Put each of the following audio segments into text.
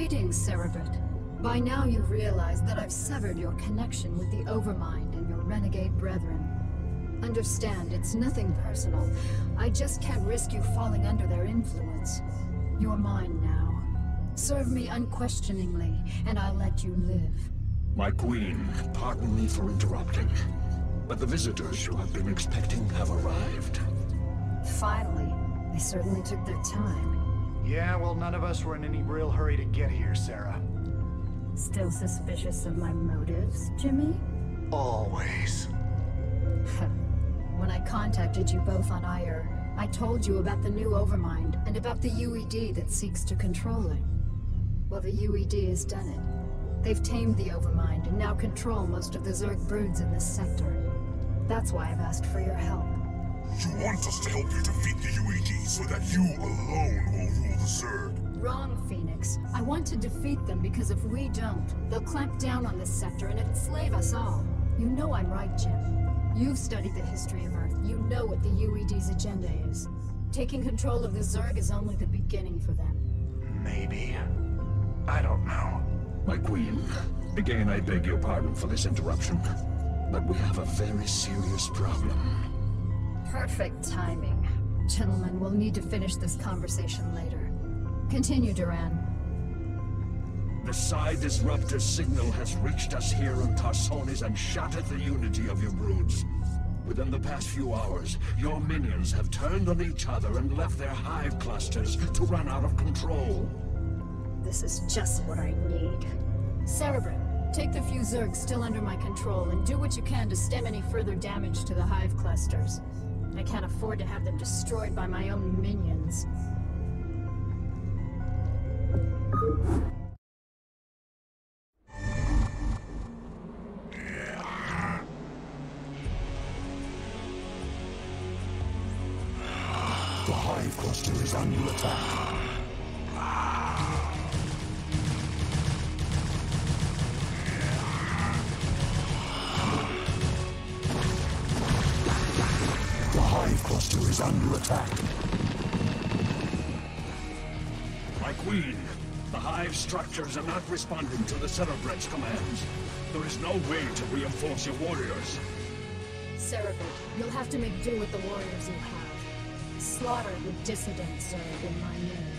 Greetings, Cerebrit. By now you've realized that I've severed your connection with the Overmind and your renegade brethren. Understand, it's nothing personal. I just can't risk you falling under their influence. You're mine now. Serve me unquestioningly, and I'll let you live. My queen, pardon me for interrupting, but the visitors you have been expecting have arrived. Finally. They certainly took their time. Yeah, well, none of us were in any real hurry to get here, Sarah. Still suspicious of my motives, Jimmy? Always. When I contacted you both on Ire, I told you about the new Overmind and about the UED that seeks to control it. Well, the UED has done it. They've tamed the Overmind and now control most of the Zerg broods in this sector. That's why I've asked for your help. You want us to help you defeat the UED so that you alone will rule the Zerg? Wrong, Phoenix. I want to defeat them because if we don't, they'll clamp down on this sector and enslave us all. You know I'm right, Jim. You've studied the history of Earth. You know what the UED's agenda is. Taking control of the Zerg is only the beginning for them. Maybe. I don't know. My queen, again I beg your pardon for this interruption, but we have a very serious problem. Perfect timing. Gentlemen, we'll need to finish this conversation later. Continue, Duran. The Psi Disruptor's signal has reached us here on Tarsonis and shattered the unity of your broods. Within the past few hours, your minions have turned on each other and left their hive clusters to run out of control. This is just what I need. Cerebrin, take the few Zergs still under my control and do what you can to stem any further damage to the hive clusters. I can't afford to have them destroyed by my own minions. The hive cluster is under attack. The hive cluster is under attack. My queen, the hive structures are not responding to the Cerebrit's commands. There is no way to reinforce your warriors. Cerebrin, you'll have to make do with the warriors you have. Slaughter the dissident Zerg in my name.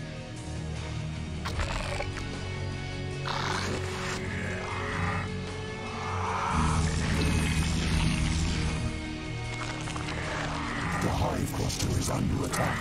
The hive cluster is under attack.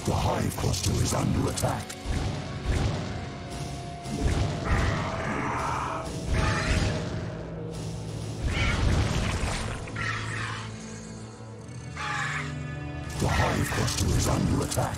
The hive cluster is under attack. The hive cluster is under attack.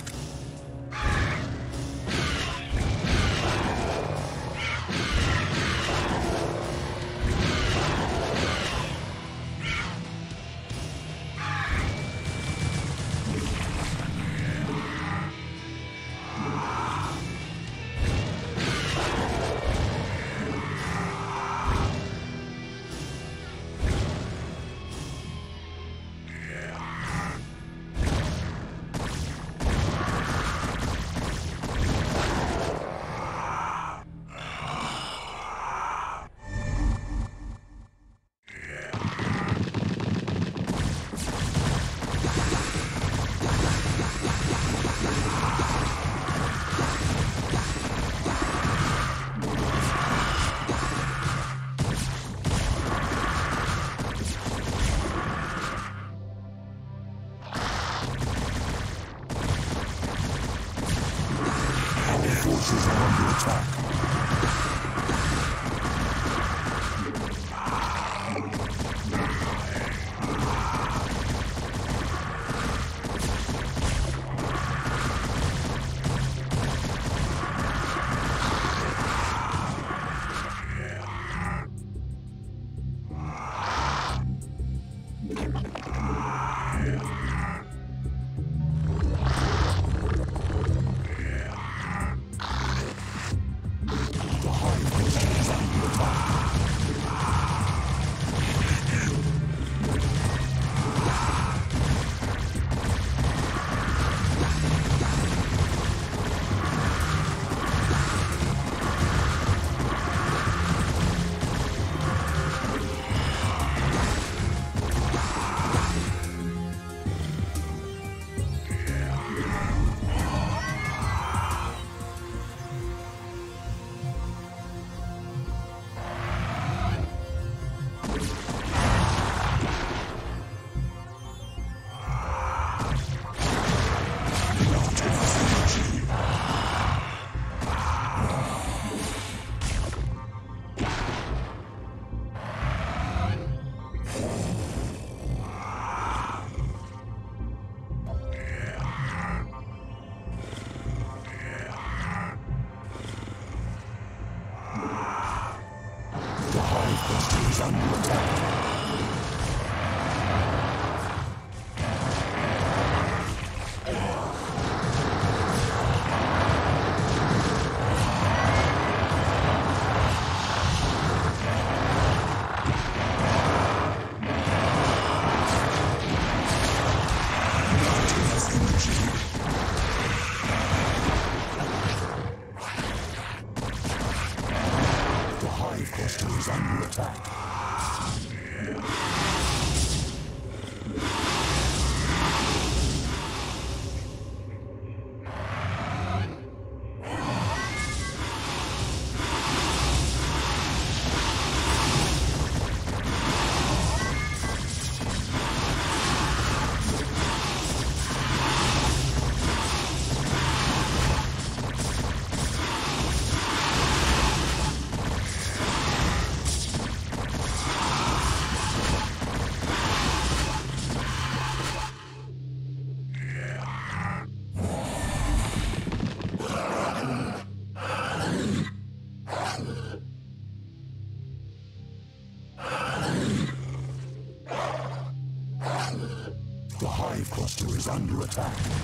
is under attack.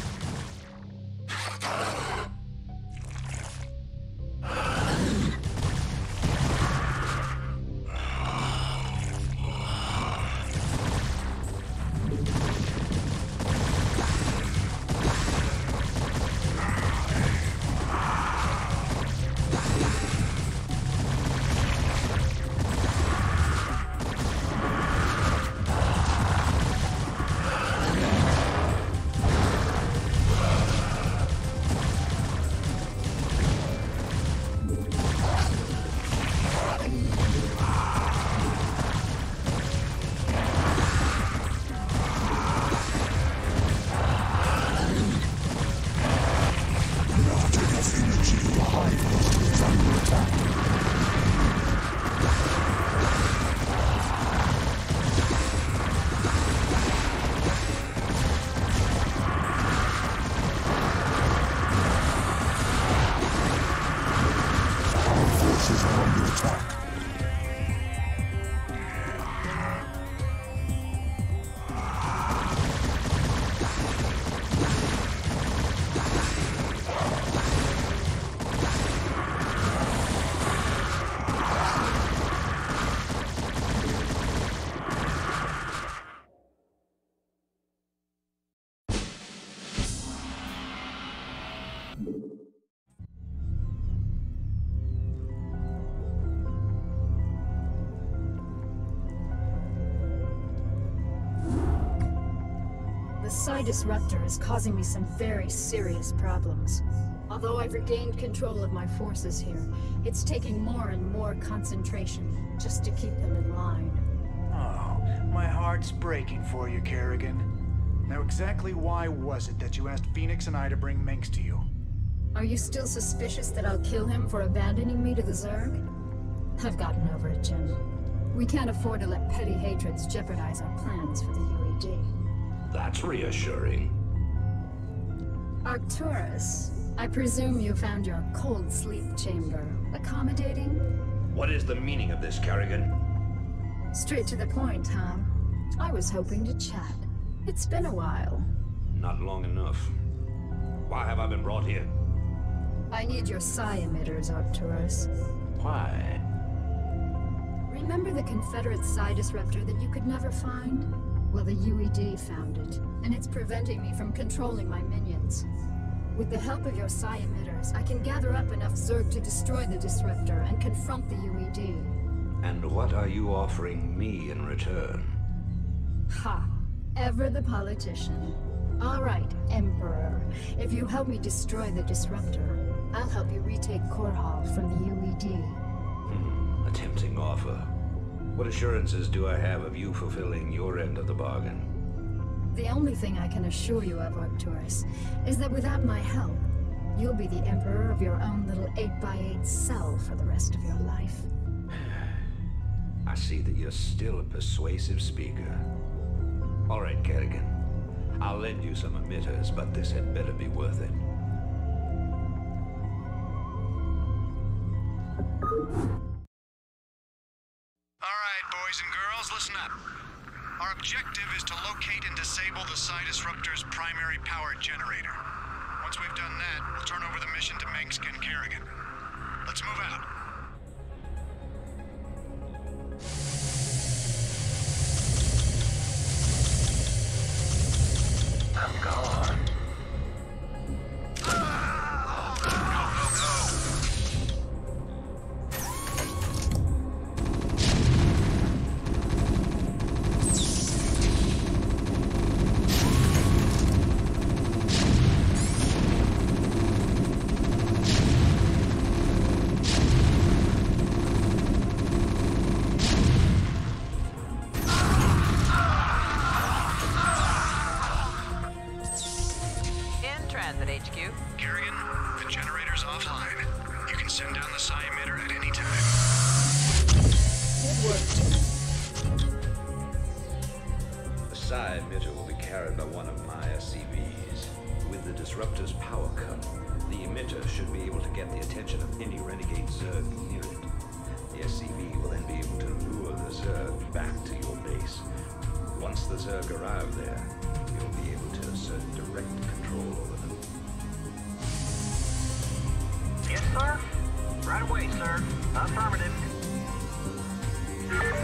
The Psi Disruptor is causing me some very serious problems. Although I've regained control of my forces here, it's taking more and more concentration just to keep them in line. Oh, my heart's breaking for you, Kerrigan. Now exactly why was it that you asked Phoenix and I to bring Minx to you? Are you still suspicious that I'll kill him for abandoning me to the Zerg? I've gotten over it, Jim. We can't afford to let petty hatreds jeopardize our plans for the UED. That's reassuring. Arcturus, I presume you found your cold sleep chamber accommodating? What is the meaning of this, Kerrigan? Straight to the point, huh? I was hoping to chat. It's been a while. Not long enough. Why have I been brought here? I need your psi emitters, Arcturus. Why? Remember the Confederate psi disruptor that you could never find? Well, the UED found it, and it's preventing me from controlling my minions. With the help of your psi emitters, I can gather up enough Zerg to destroy the disruptor and confront the UED. And what are you offering me in return? Ha! Ever the politician. All right, Emperor. If you help me destroy the disruptor, I'll help you retake Korhal from the UED. A tempting offer. What assurances do I have of you fulfilling your end of the bargain? The only thing I can assure you of, Arcturus, is that without my help, you'll be the Emperor of your own little 8x8 cell for the rest of your life. I see that you're still a persuasive speaker. All right, Kerrigan. I'll lend you some emitters, but this had better be worth it. Alright, boys and girls, listen up. Our objective is to locate and disable the psi disruptor's primary power generator. Once we've done that, we'll turn over the mission to Mengsk and Kerrigan. Let's move out. I'm gone. Kerrigan, the generator's offline. You can send down the psi emitter at any time. Good work, The psi emitter will be carried by one of my SCVs. With the disruptor's power cut, the emitter should be able to get the attention of any renegade Zerg near it. The SCV will then be able to lure the Zerg back to your base. Once the Zerg arrive there, you'll be able to assert direct control over them. Yes, sir? Right away, sir. Affirmative.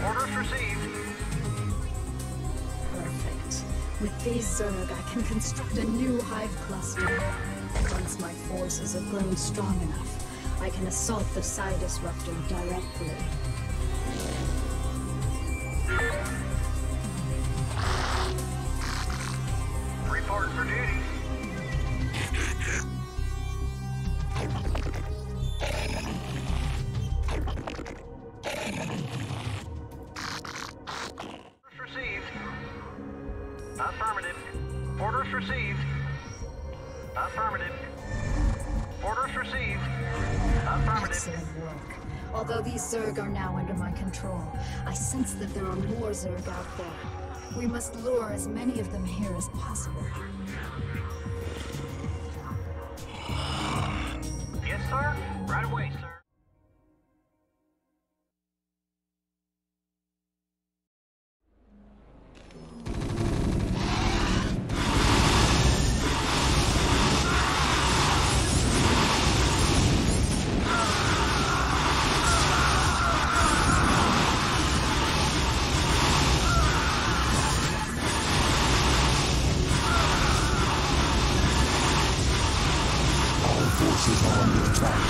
Orders received. Perfect. With these Zerg, I can construct a new hive cluster. Once my forces have grown strong enough, I can assault the psi disruptor directly. Report for duty. Orders received. Affirmative. Orders received. Affirmative. Orders received. Affirmative. Excellent work. Although these Zerg are now under my control, I sense that there are more Zerg out there. We must lure as many of them here as possible. Yes, sir. Right away, sir. Forces are under attack.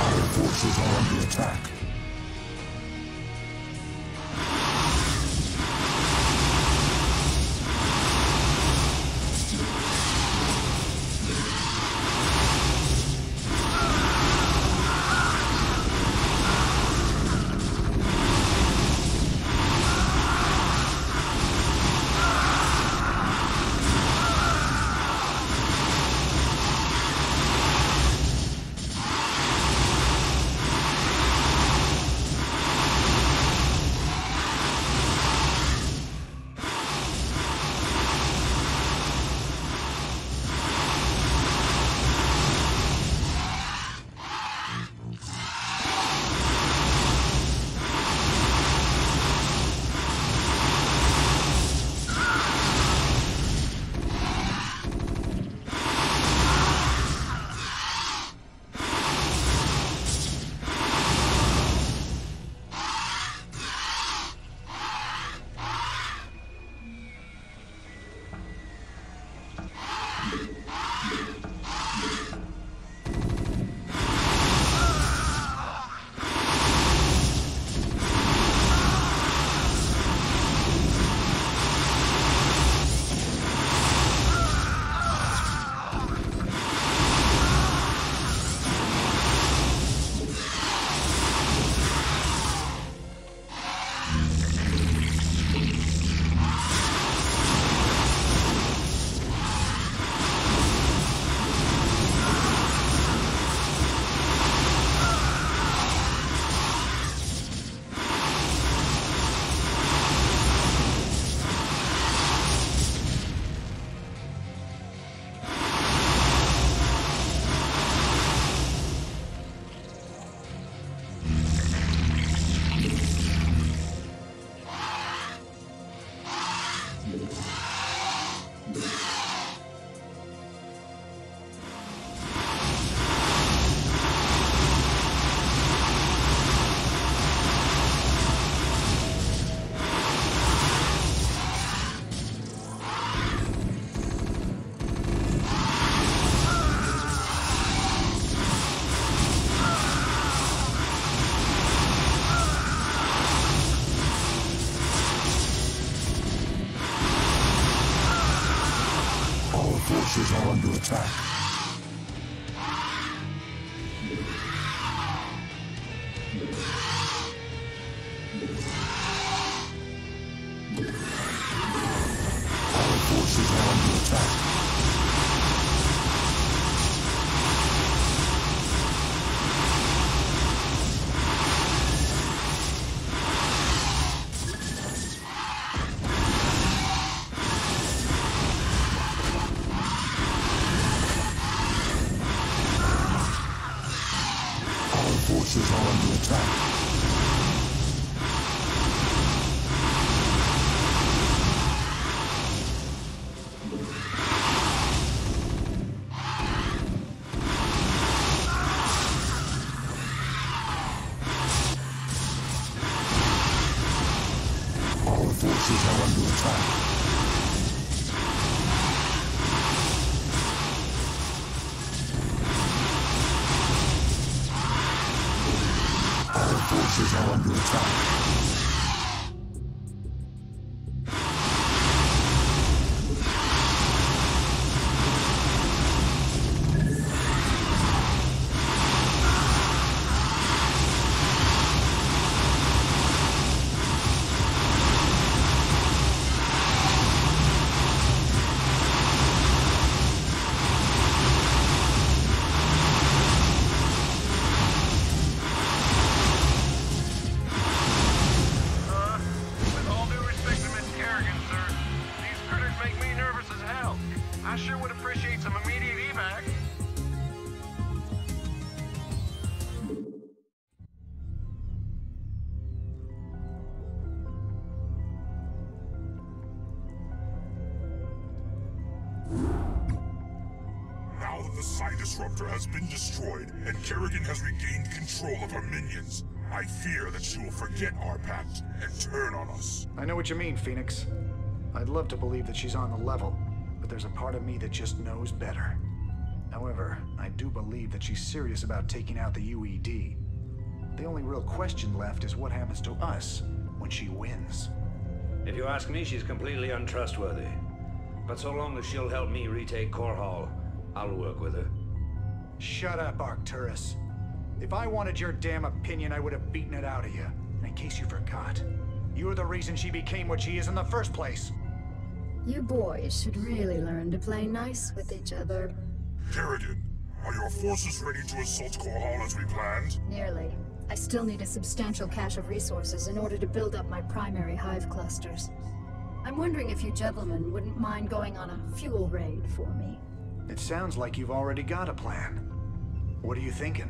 Our forces are under attack. forces are under attack. Our forces are under attack. Forces are under attack. Our forces are under attack. Forces are under attack. I sure would appreciate some immediate evac. Now that the Psi Disruptor has been destroyed and Kerrigan has regained control of her minions, I fear that she will forget our pact and turn on us. I know what you mean, Phoenix. I'd love to believe that she's on the level, but there's a part of me that just knows better. However, I do believe that she's serious about taking out the UED. The only real question left is what happens to us when she wins. If you ask me, she's completely untrustworthy. But so long as she'll help me retake Core Hall, I'll work with her. Shut up, Arcturus. If I wanted your damn opinion, I would have beaten it out of you. And in case you forgot, you're the reason she became what she is in the first place. You boys should really learn to play nice with each other. Kerrigan, are your forces ready to assault Core Hall as we planned? Nearly. I still need a substantial cache of resources in order to build up my primary hive clusters. I'm wondering if you gentlemen wouldn't mind going on a fuel raid for me. It sounds like you've already got a plan. What are you thinking?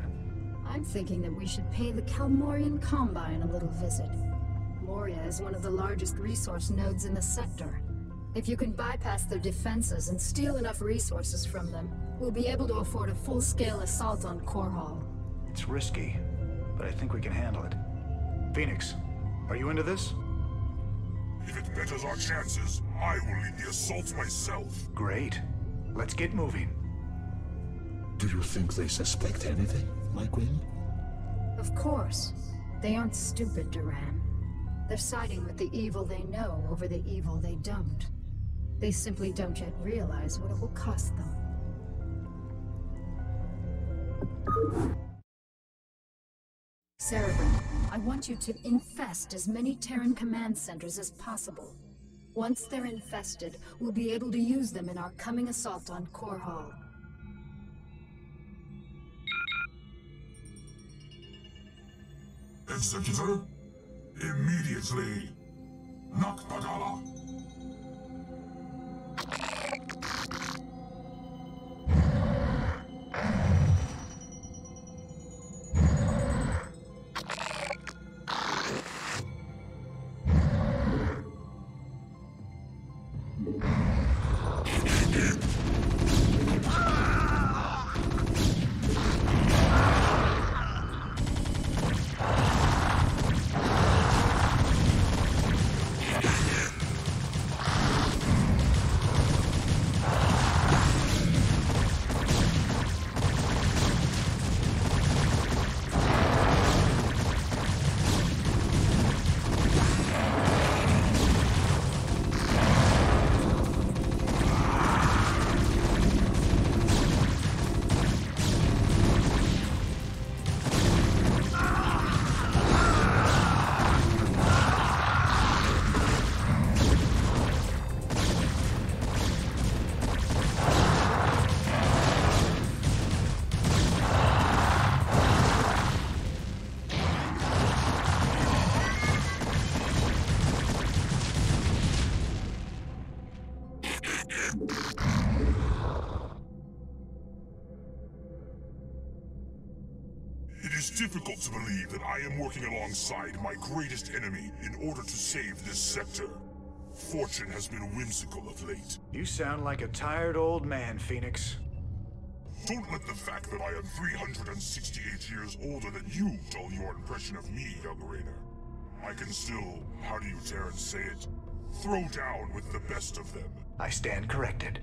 I'm thinking that we should pay the Kalmorian Combine a little visit. Moria is one of the largest resource nodes in the sector. If you can bypass their defenses and steal enough resources from them, we'll be able to afford a full-scale assault on Core Hall. It's risky, but I think we can handle it. Phoenix, are you into this? If it betters our chances, I will lead the assault myself. Great. Let's get moving. Do you think they suspect anything, my queen? Of course. They aren't stupid, Duran. They're siding with the evil they know over the evil they don't. They simply don't yet realize what it will cost them. Cerebrin, I want you to infest as many Terran command centers as possible. Once they're infested, we'll be able to use them in our coming assault on Core Hall. Executor, immediately. Nakpagala. It is difficult to believe that I am working alongside my greatest enemy in order to save this sector. Fortune has been whimsical of late. You sound like a tired old man, Phoenix. Don't let the fact that I am 368 years older than you dull your impression of me, young Rainer. I can still, how do you dare and say it, throw down with the best of them. I stand corrected.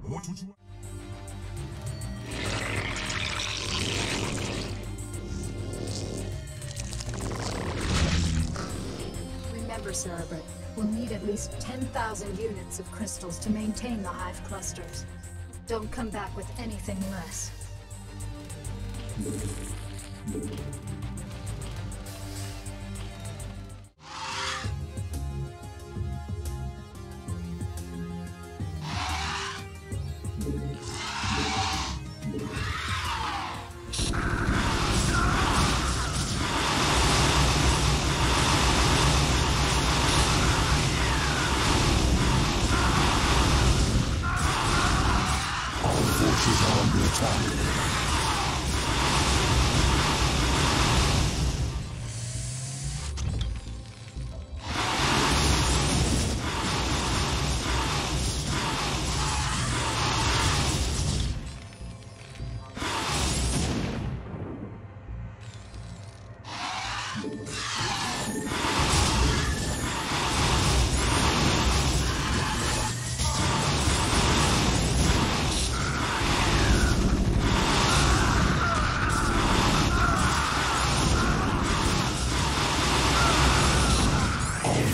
What would you... Remember, Cerebrate, we'll need at least 10,000 units of crystals to maintain the hive clusters. Don't come back with anything less. Forces are under attack.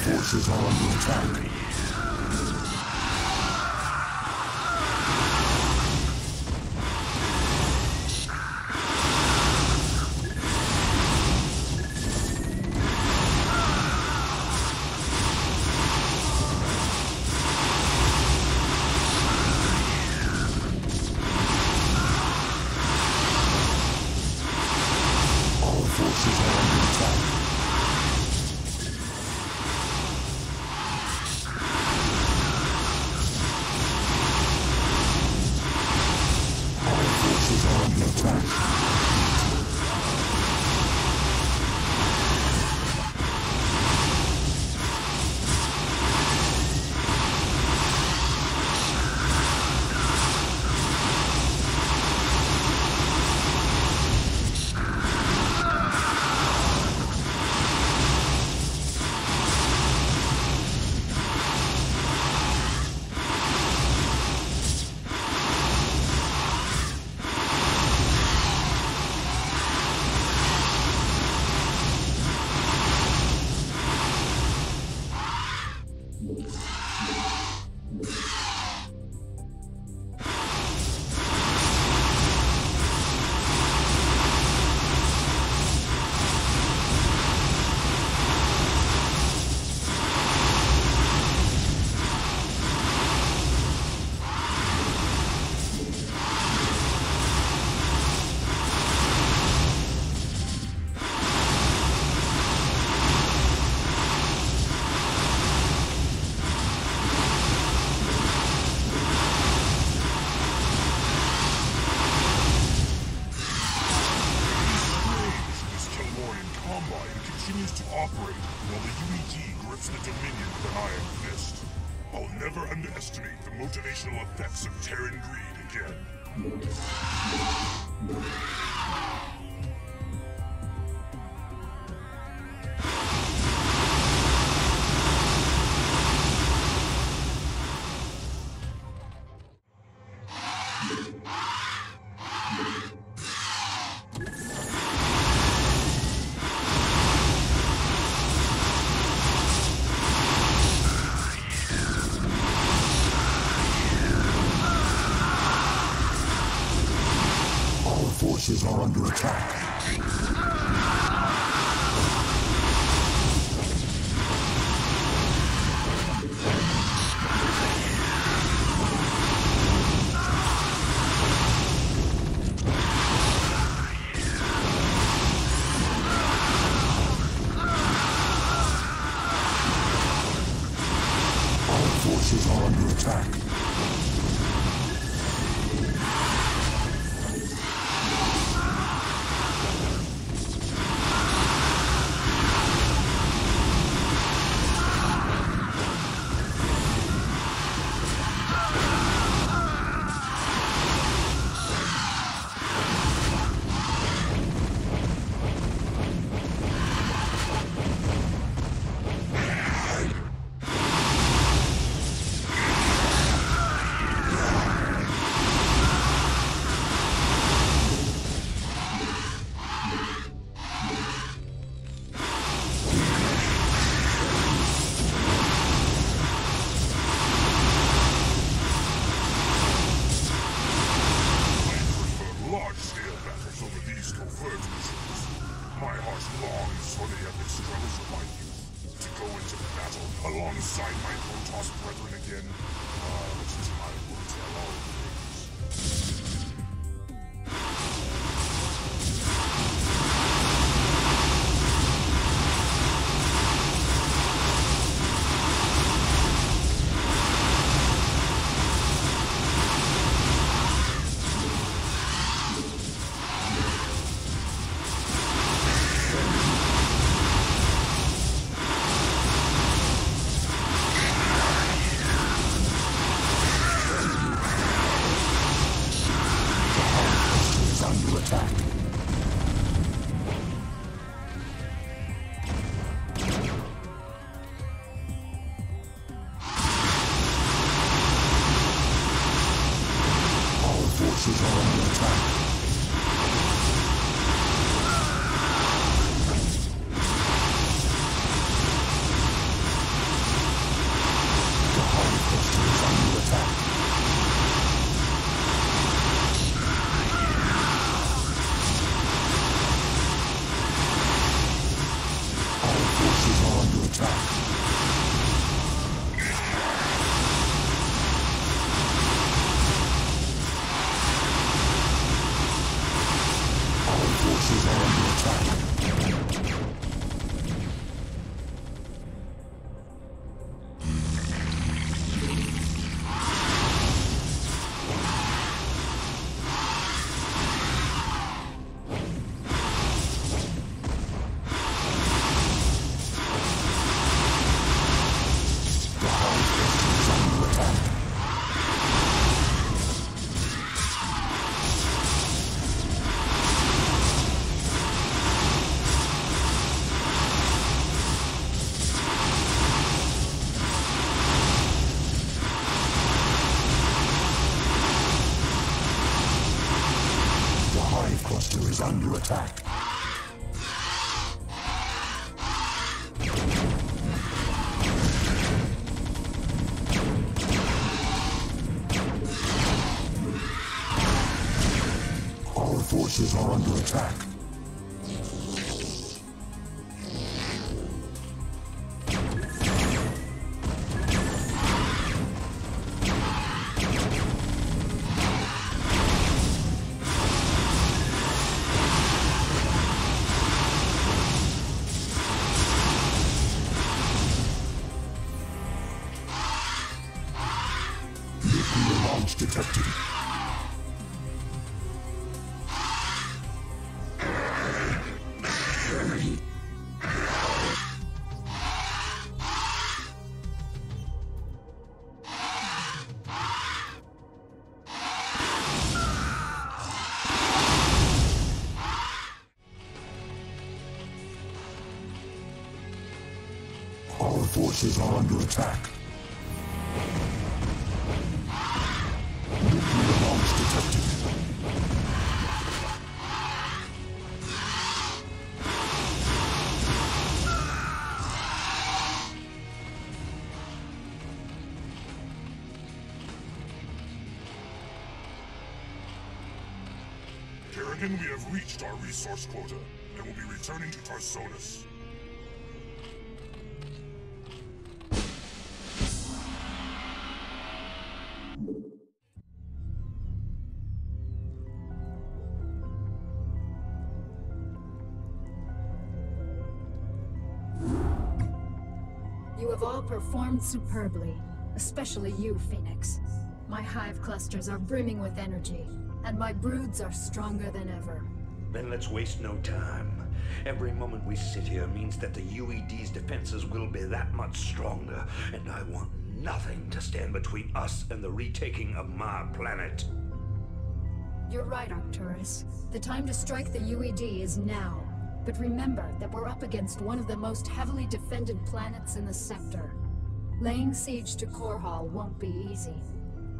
Forces are under attack. All forces are under attack. Continues to operate while the QHD grips the Dominion with an iron fist. I'll never underestimate the motivational effects of Terran greed again. are under attack. Our forces are under attack. Large-scale battles over these covert missions. My heart longs for the epic struggles of my youth. To go into battle alongside my Protoss brethren again. But time will tell all things. Forces are under attack. The Hive Cluster is under attack. Our forces are under attack. Forces are under attack. The Hive Cluster is under attack. Cluster is under attack. Our forces are under attack. Detected. Our forces are under attack. Nuclear launch detected. reckon we have reached our resource quota, and will be returning to Tarsonis. You have all performed superbly, especially you, Phoenix. My hive clusters are brimming with energy, and my broods are stronger than ever. Then let's waste no time. Every moment we sit here means that the UED's defenses will be that much stronger, and I want nothing to stand between us and the retaking of my planet. You're right, Arcturus. The time to strike the UED is now. But remember that we're up against one of the most heavily defended planets in the sector. Laying siege to Core Hall won't be easy.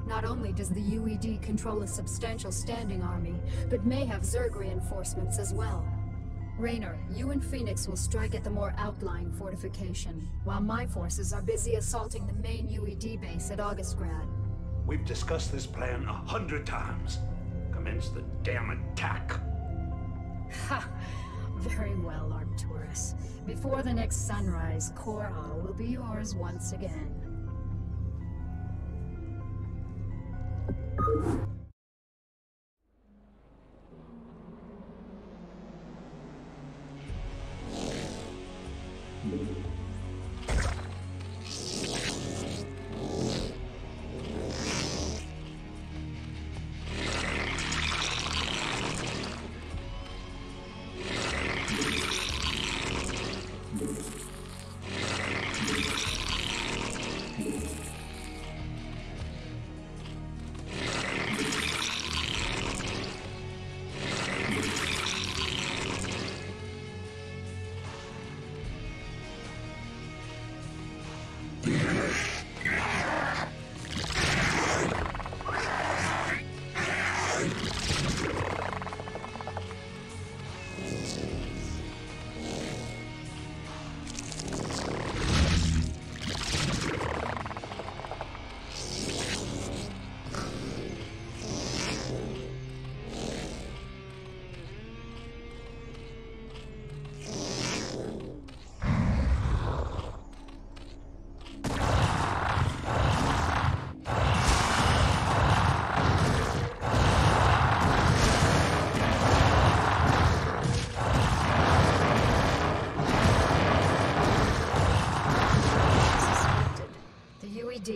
Not only does the UED control a substantial standing army, but may have Zerg reinforcements as well. Raynor, you and Phoenix will strike at the more outlying fortification, while my forces are busy assaulting the main UED base at Augustgrad. We've discussed this plan 100 times. Commence the damn attack. Ha! Very well, Arcturus. Before the next sunrise, Core Hall will be yours once again.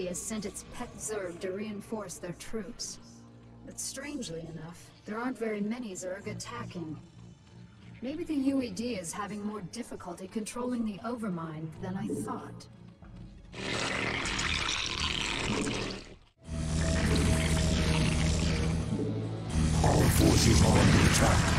Has sent its pet Zerg to reinforce their troops. But strangely enough, there aren't very many Zerg attacking. Maybe the UED is having more difficulty controlling the Overmind than I thought. Our forces are under attack.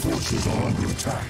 Forces are under attack.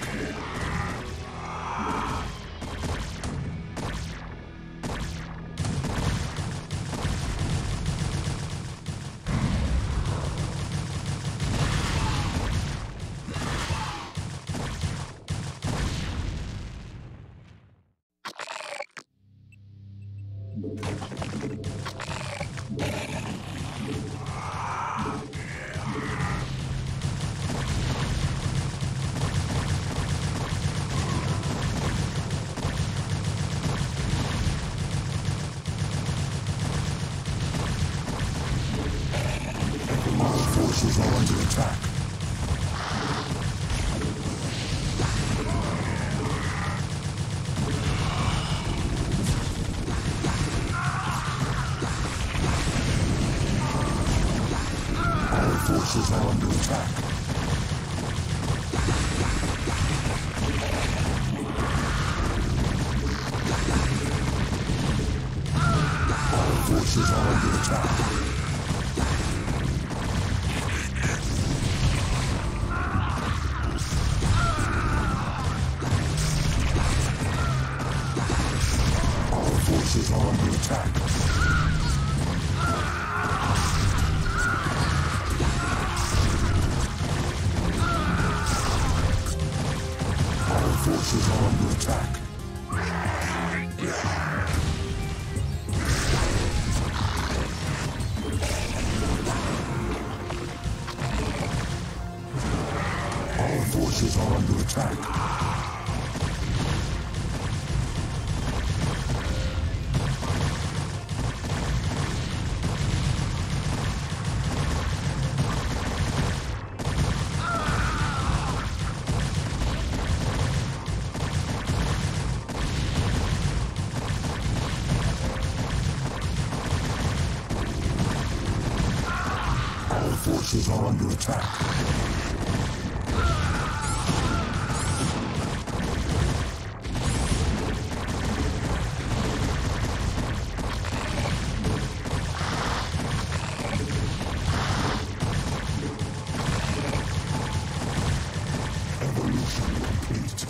Forces are under attack. Our forces are under attack. Our forces are under attack. forces are under attack. Forces are under attack. Evolution complete.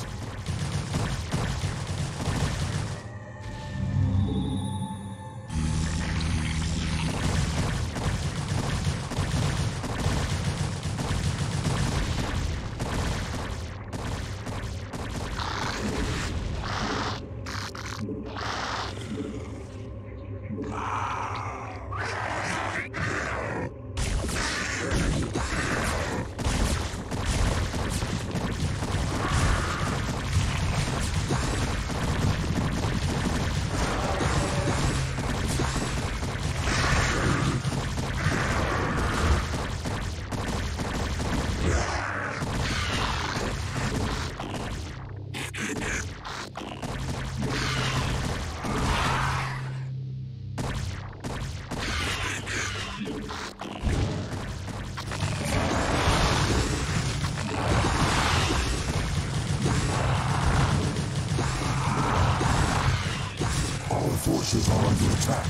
Forces are under attack.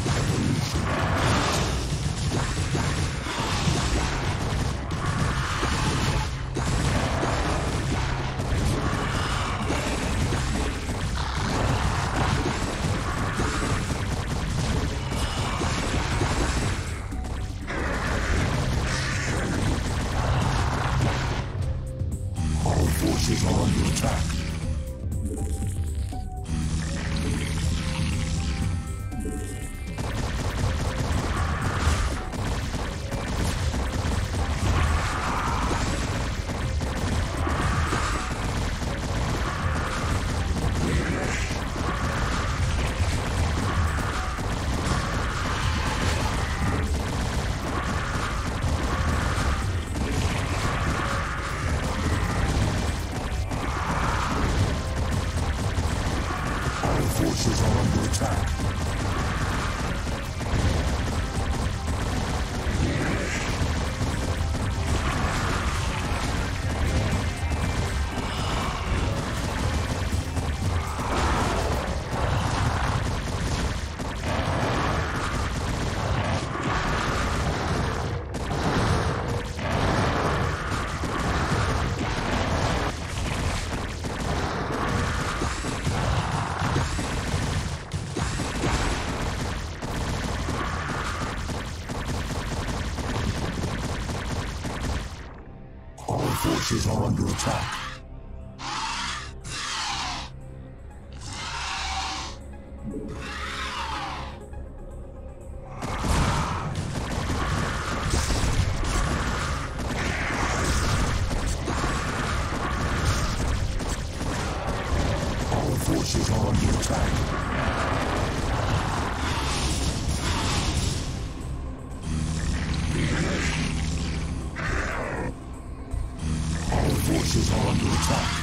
Evolution. Our forces are under attack. Forces are under attack. Forces are under attack. Our forces are under attack. Forces are under attack.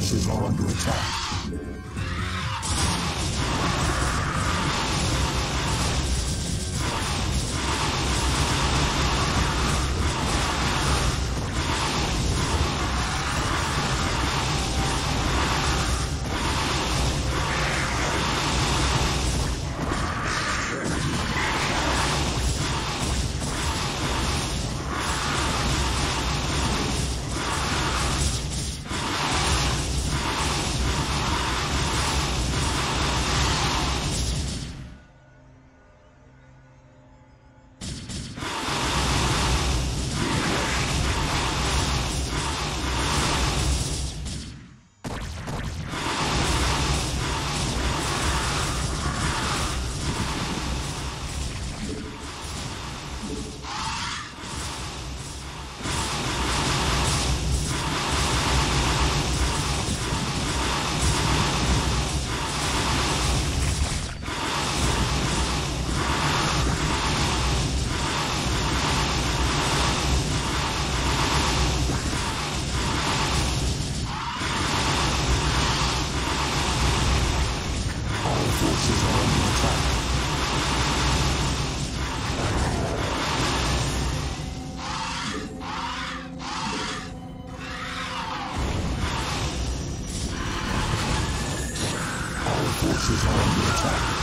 forces are under attack. Forces are under attack.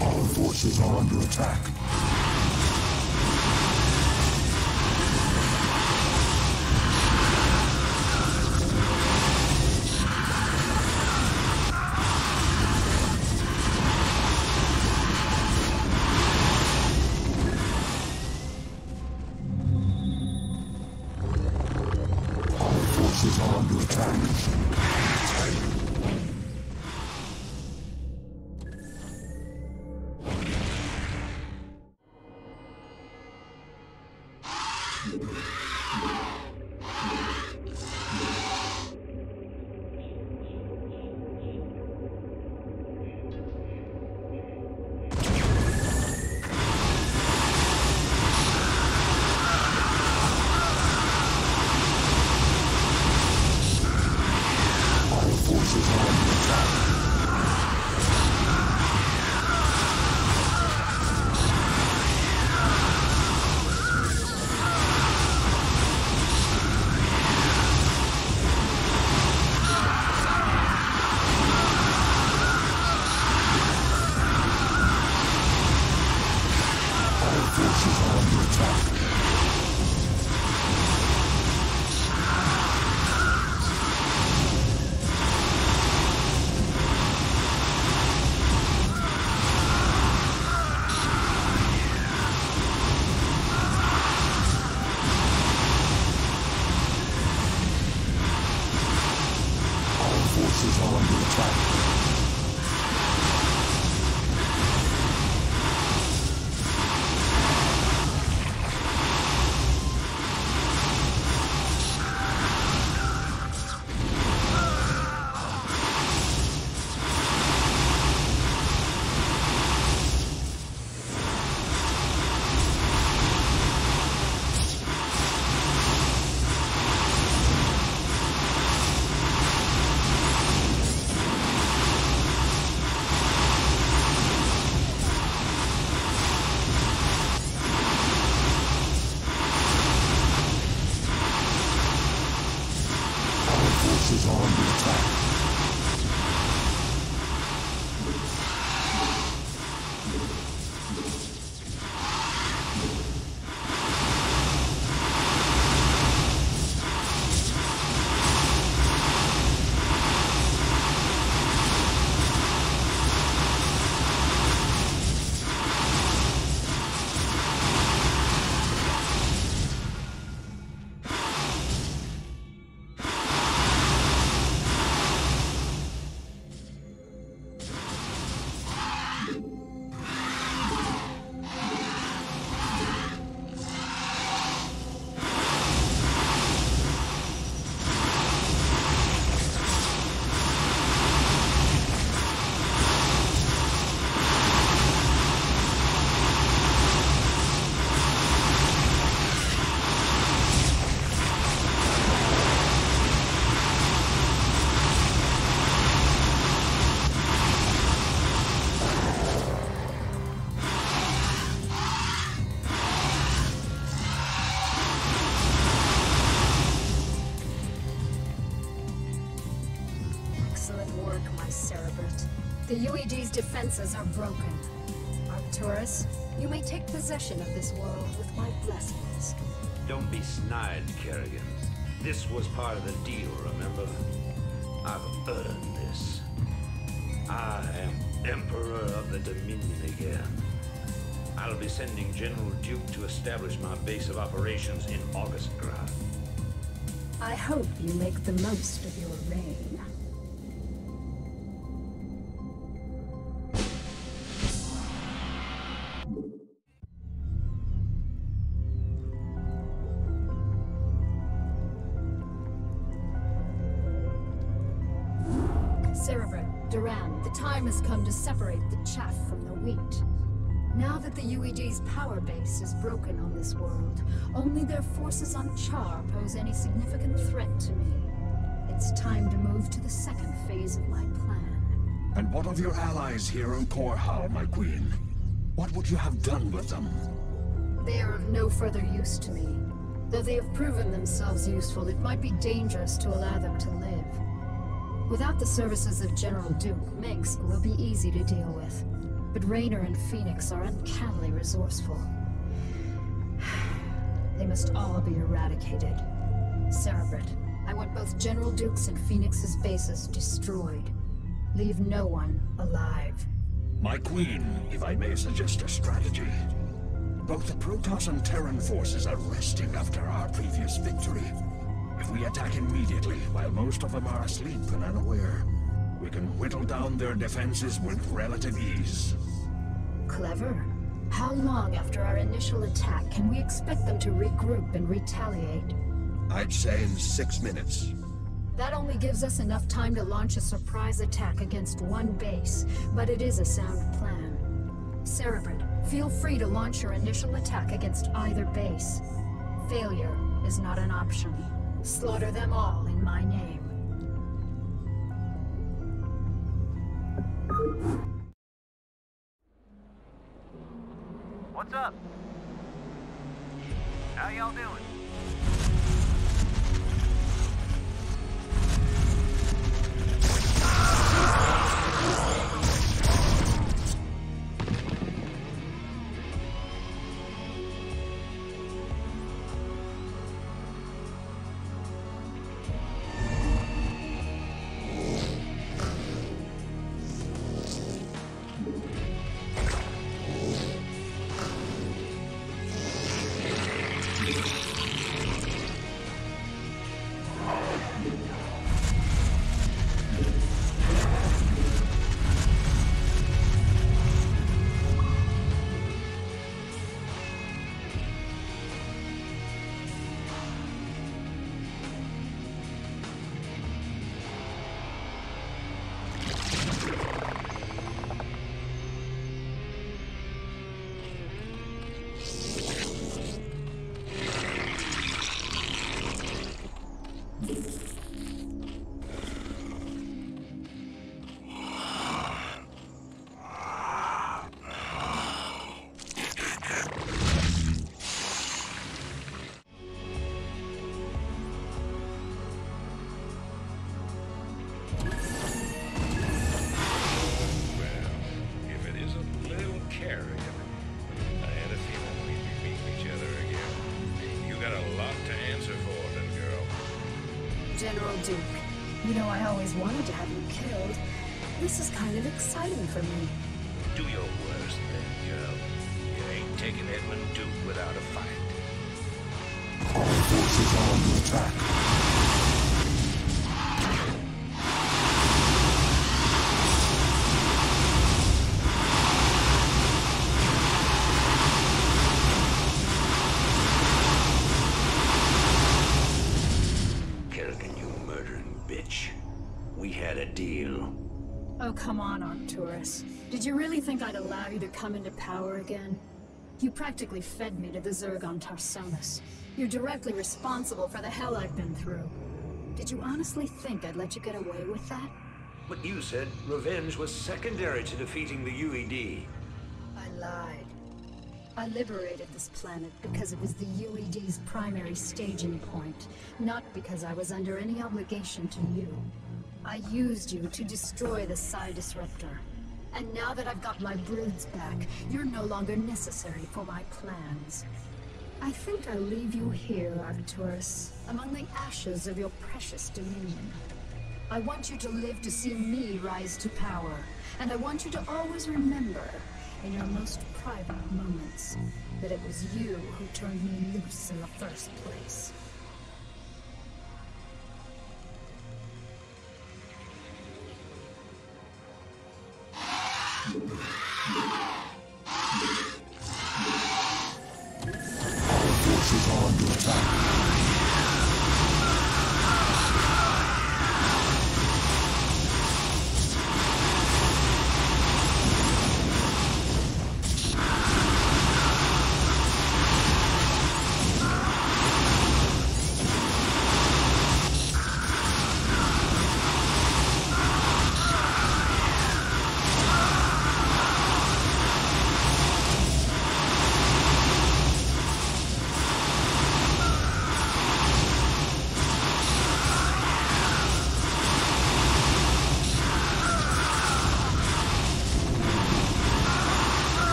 Our forces are under attack. Forces are under attack. Our forces are under attack. Forces are under attack. Forces are under attack. Cerebrit. The UED's defenses are broken. Arcturus, you may take possession of this world with my blessings. Don't be snide, Kerrigan. This was part of the deal, remember? I've earned this. I am Emperor of the Dominion again. I'll be sending General Duke to establish my base of operations in Augustgrad. I hope you make the most of your reign. Cerebrit, Duran, the time has come to separate the chaff from the wheat. Now that the UED's power base is broken on this world, only their forces on Char pose any significant threat to me. It's time to move to the second phase of my plan. And what of your allies here on Korhal, my queen? What would you have done with them? They are of no further use to me. Though they have proven themselves useful, it might be dangerous to allow them to live. Without the services of General Duke, Minsk will be easy to deal with. But Raynor and Phoenix are uncannily resourceful. They must all be eradicated. Cerebrit, I want both General Duke's and Phoenix's bases destroyed. Leave no one alive. My queen, if I may suggest a strategy. Both the Protoss and Terran forces are resting after our previous victory. If we attack immediately, while most of them are asleep and unaware, we can whittle down their defenses with relative ease. Clever. How long after our initial attack can we expect them to regroup and retaliate? I'd say in 6 minutes. That only gives us enough time to launch a surprise attack against one base, but it is a sound plan. Cerebrit, feel free to launch your initial attack against either base. Failure is not an option. Slaughter them all in my name. What's up? How y'all doing? General Duke, you know I always wanted to have you killed. This is kind of exciting for me. Do your worst then, girl. You ain't taking Edmund Duke without a fight. All forces are under attack. We had a deal. Oh, come on, Arcturus. Did you really think I'd allow you to come into power again? You practically fed me to the Zerg on Tarsonis. You're directly responsible for the hell I've been through. Did you honestly think I'd let you get away with that? But you said revenge was secondary to defeating the UED. I lied. I liberated this planet because it was the UED's primary staging point, not because I was under any obligation to you. I used you to destroy the Psi Disruptor. And now that I've got my broods back, you're no longer necessary for my plans. I think I'll leave you here, Arcturus, among the ashes of your precious dominion. I want you to live to see me rise to power, and I want you to always remember, in your most private moments, that it was you who turned me loose in the first place. Forces are under attack.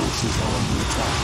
Forces are under attack.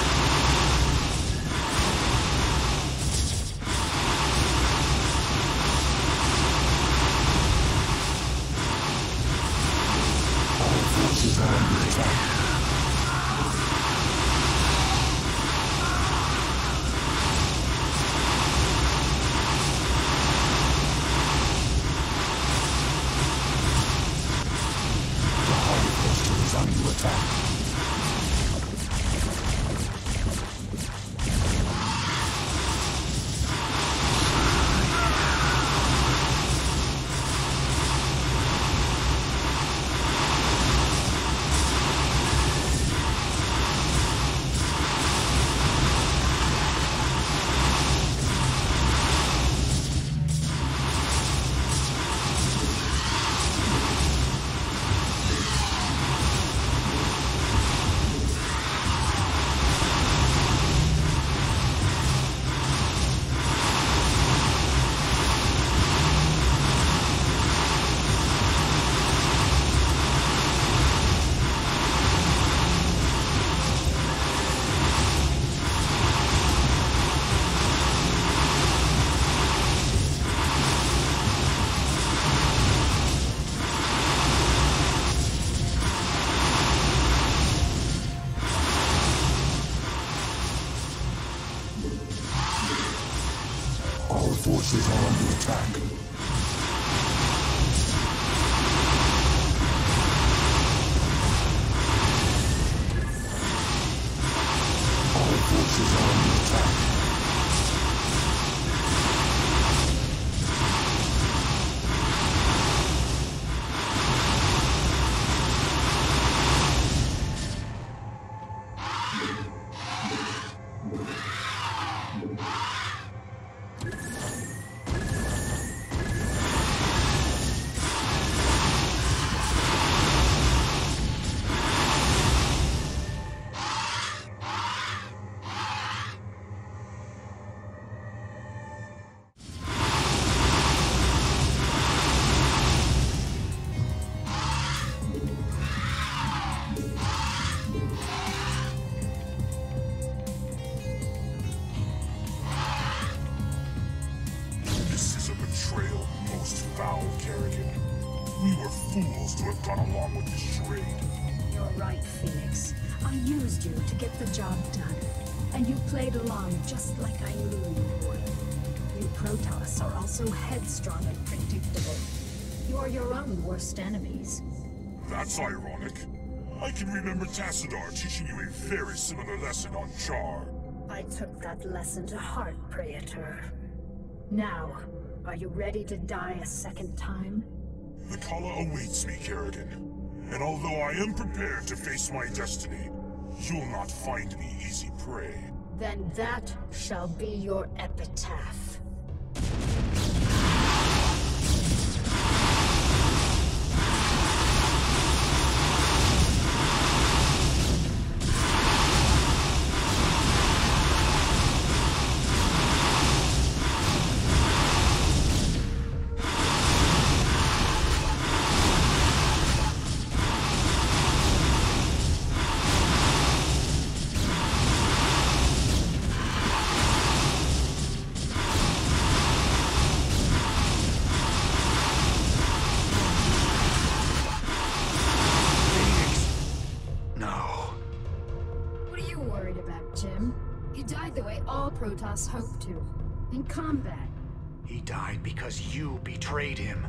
All forces are under attack. We were fools to have gone along with this charade. You're right, Phoenix. I used you to get the job done, and you played along just like I knew you would. You Protoss are also headstrong and predictable. You are your own worst enemies. That's ironic. I can remember Tassadar teaching you a very similar lesson on Char. I took that lesson to heart, Praetor. Now, are you ready to die a second time? The Kala awaits me, Kerrigan. And although I am prepared to face my destiny, you'll not find me easy prey. Then that shall be your epitaph. Protoss hoped to. In combat. He died because you betrayed him.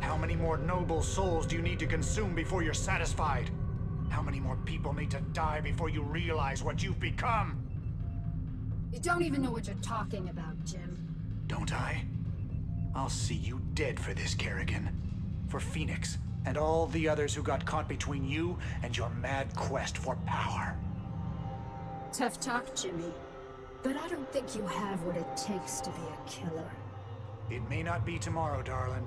How many more noble souls do you need to consume before you're satisfied? How many more people need to die before you realize what you've become? You don't even know what you're talking about, Jim. Don't I? I'll see you dead for this, Kerrigan. For Phoenix, and all the others who got caught between you and your mad quest for power. Tough talk, Jimmy. But I don't think you have what it takes to be a killer. It may not be tomorrow, darling.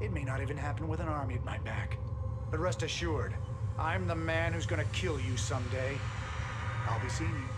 It may not even happen with an army at my back. But rest assured, I'm the man who's gonna kill you someday. I'll be seeing you.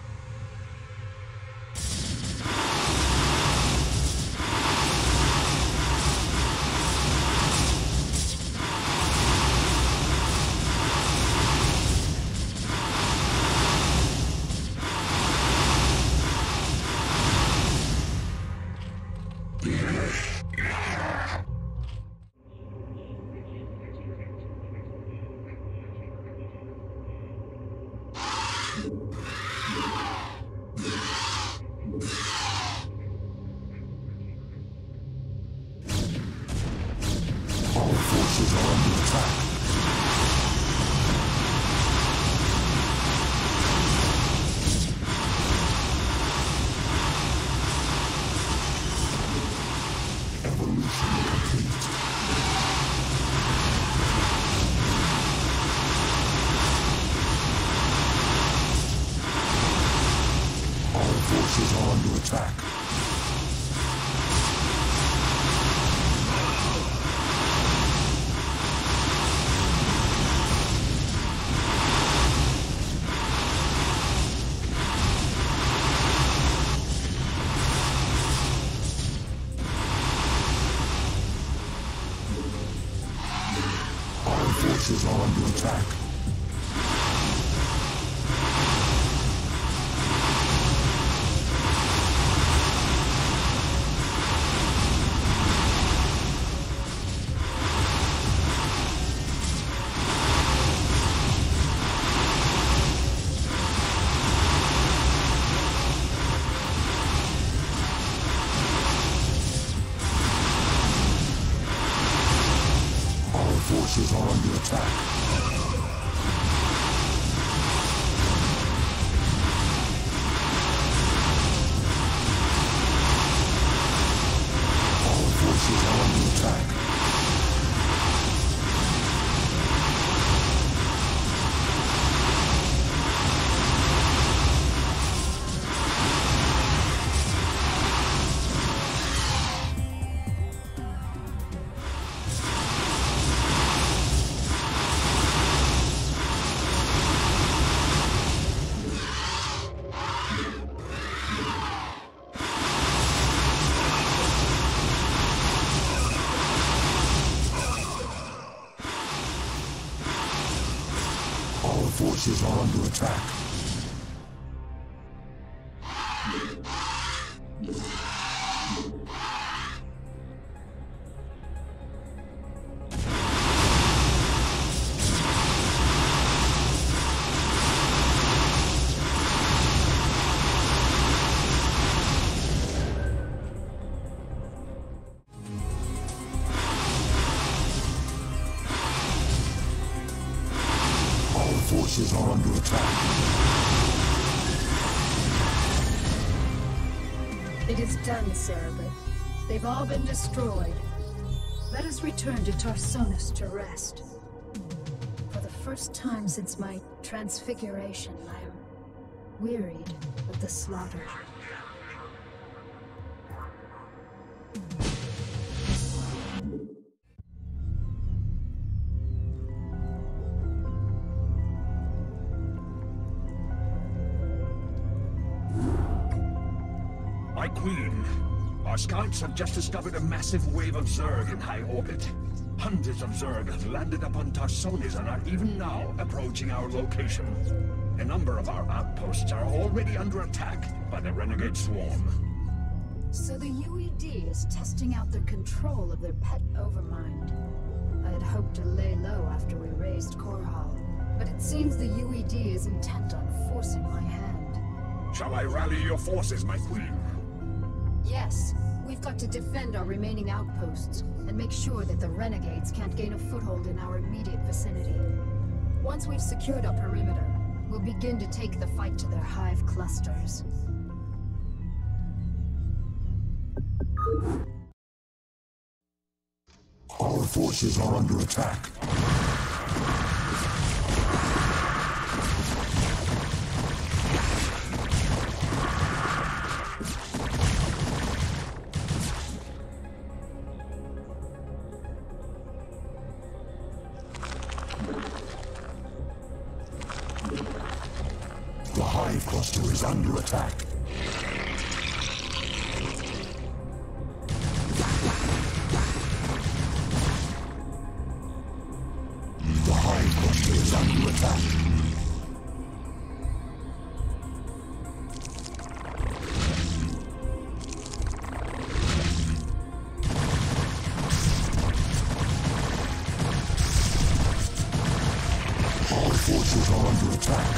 Forces are under attack. Forces are under attack. Our forces are under attack. Forces are under attack. forces are under attack. It is done, Zerg. They've all been destroyed. Let us return to Tarsonis to rest. For the first time since my transfiguration, I am wearied of the slaughter. My queen, our scouts have just discovered a massive wave of Zerg in high orbit. Hundreds of Zerg have landed upon Tarsonis and are even now approaching our location. A number of our outposts are already under attack by the renegade swarm. So the UED is testing out their control of their pet overmind. I had hoped to lay low after we raised Korhal, but it seems the UED is intent on forcing my hand. Shall I rally your forces, my queen? Yes, we've got to defend our remaining outposts and make sure that the renegades can't gain a foothold in our immediate vicinity. Once we've secured our perimeter, we'll begin to take the fight to their hive clusters. Our forces are under attack. The hive cluster is under attack. The hive cluster is under attack. Our forces are under attack.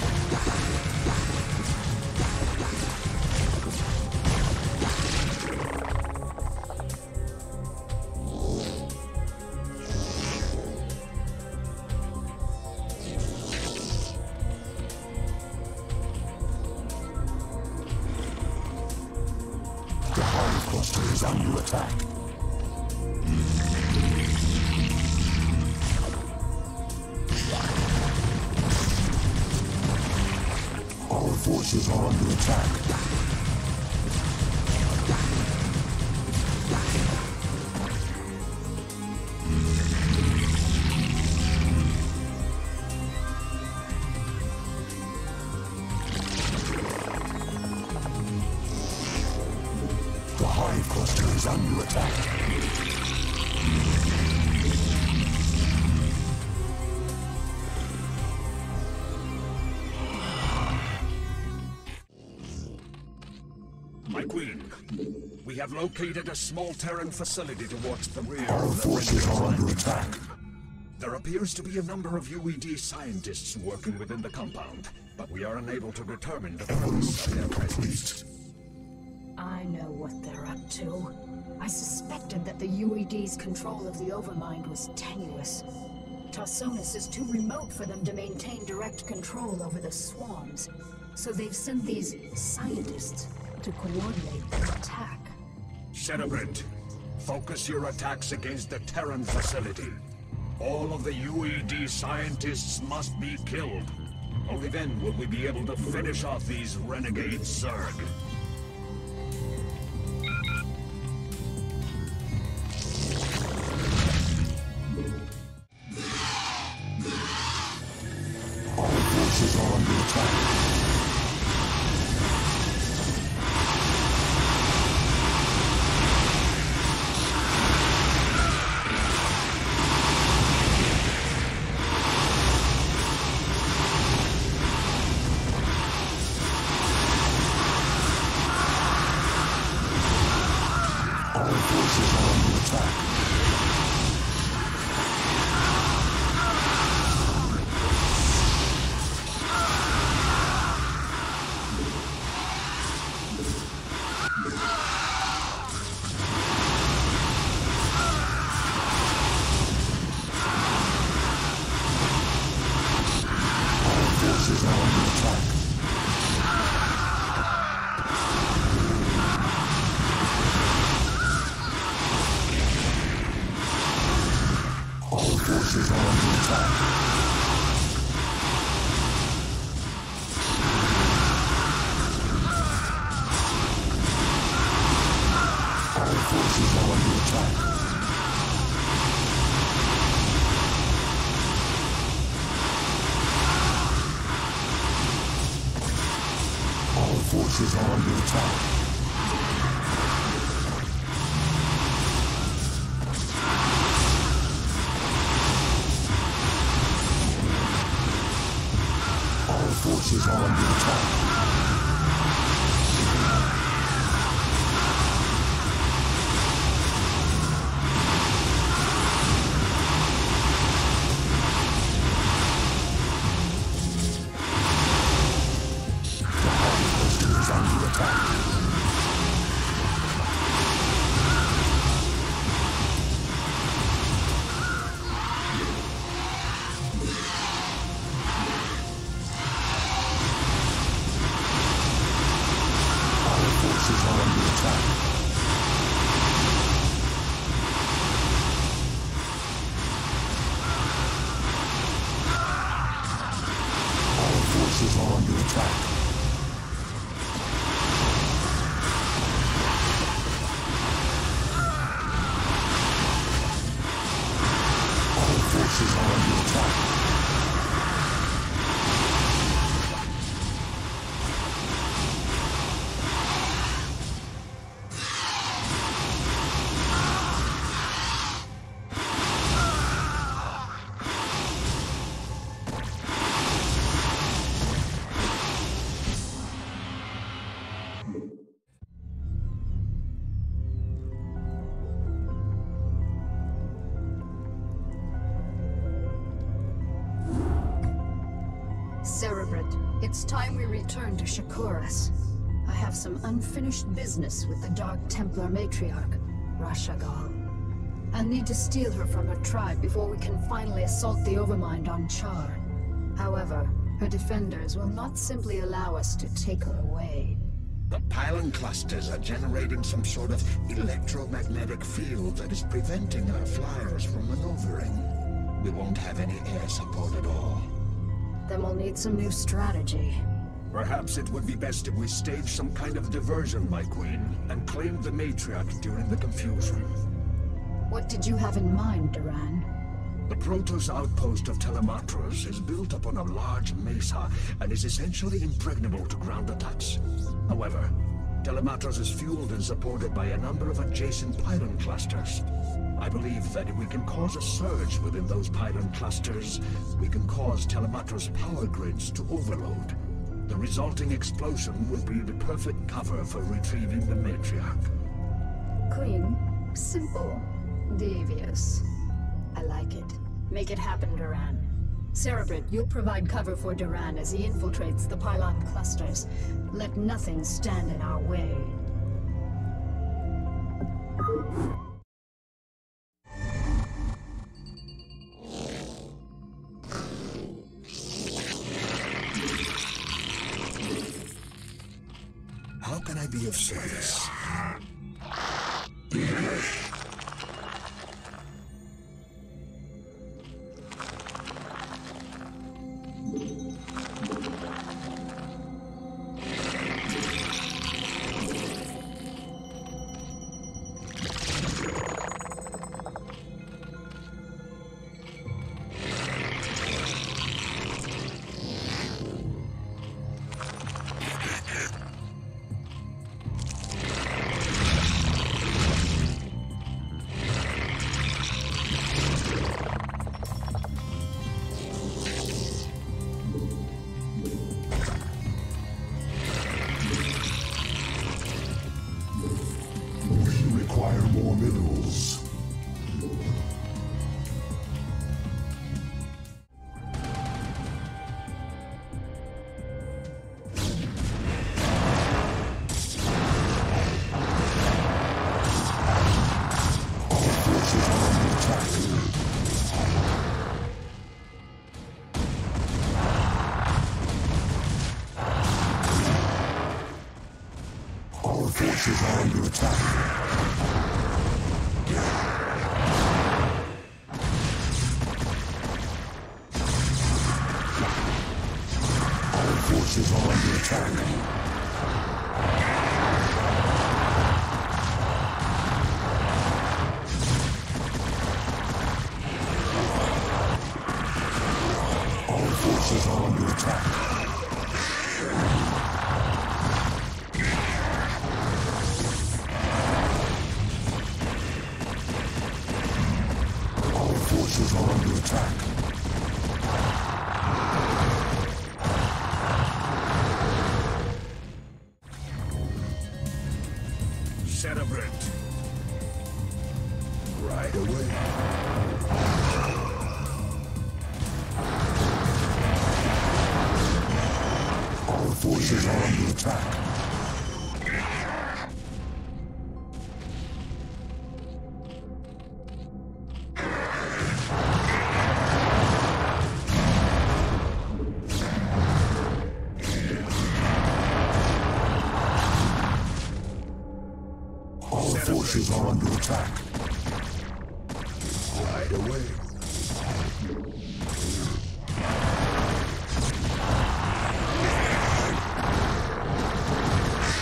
The hive cluster is under attack. Our forces are under attack. The hive cluster is under attack. My queen, we have located a small Terran facility towards the rear Our of the forces renegade are under landing attack. zone. There appears to be a number of UED scientists working within the compound, but we are unable to determine the purpose of their presence. I know what they're up to. I suspected that the UED's control of the Overmind was tenuous. Tarsonis is too remote for them to maintain direct control over the swarms, so they've sent these scientists to coordinate their attack. Cerebrant, focus your attacks against the Terran facility. All of the UED scientists must be killed. Only then will we be able to finish off these renegade Zerg. Our forces are under attack. Our forces are under attack. forces are under attack. Our forces are under attack. It's time we return to Shakuras. I have some unfinished business with the Dark Templar matriarch, Rashagal. I'll need to steal her from her tribe before we can finally assault the Overmind on Char. However, her defenders will not simply allow us to take her away. The pylon clusters are generating some sort of electromagnetic field that is preventing our flyers from maneuvering. We won't have any air support at all. Then we'll need some new strategy. Perhaps it would be best if we stage some kind of diversion, my queen, and claim the matriarch during the confusion. What did you have in mind, Duran? The Protoss outpost of Telematros is built upon a large mesa and is essentially impregnable to ground attacks. However, Telematros is fueled and supported by a number of adjacent pylon clusters. I believe that if we can cause a surge within those pylon clusters, we can cause Telematros power grids to overload. The resulting explosion will be the perfect cover for retrieving the matriarch. Queen, simple, devious. I like it. Make it happen, Duran. Cerebrit, you'll provide cover for Duran as he infiltrates the pylon clusters. Let nothing stand in our way. How can I be of service? Forces are under attack. Our forces are under attack. Our forces are under attack. attack. Celebrate. Right away. Our forces are under attack. Our forces are under attack. Right away.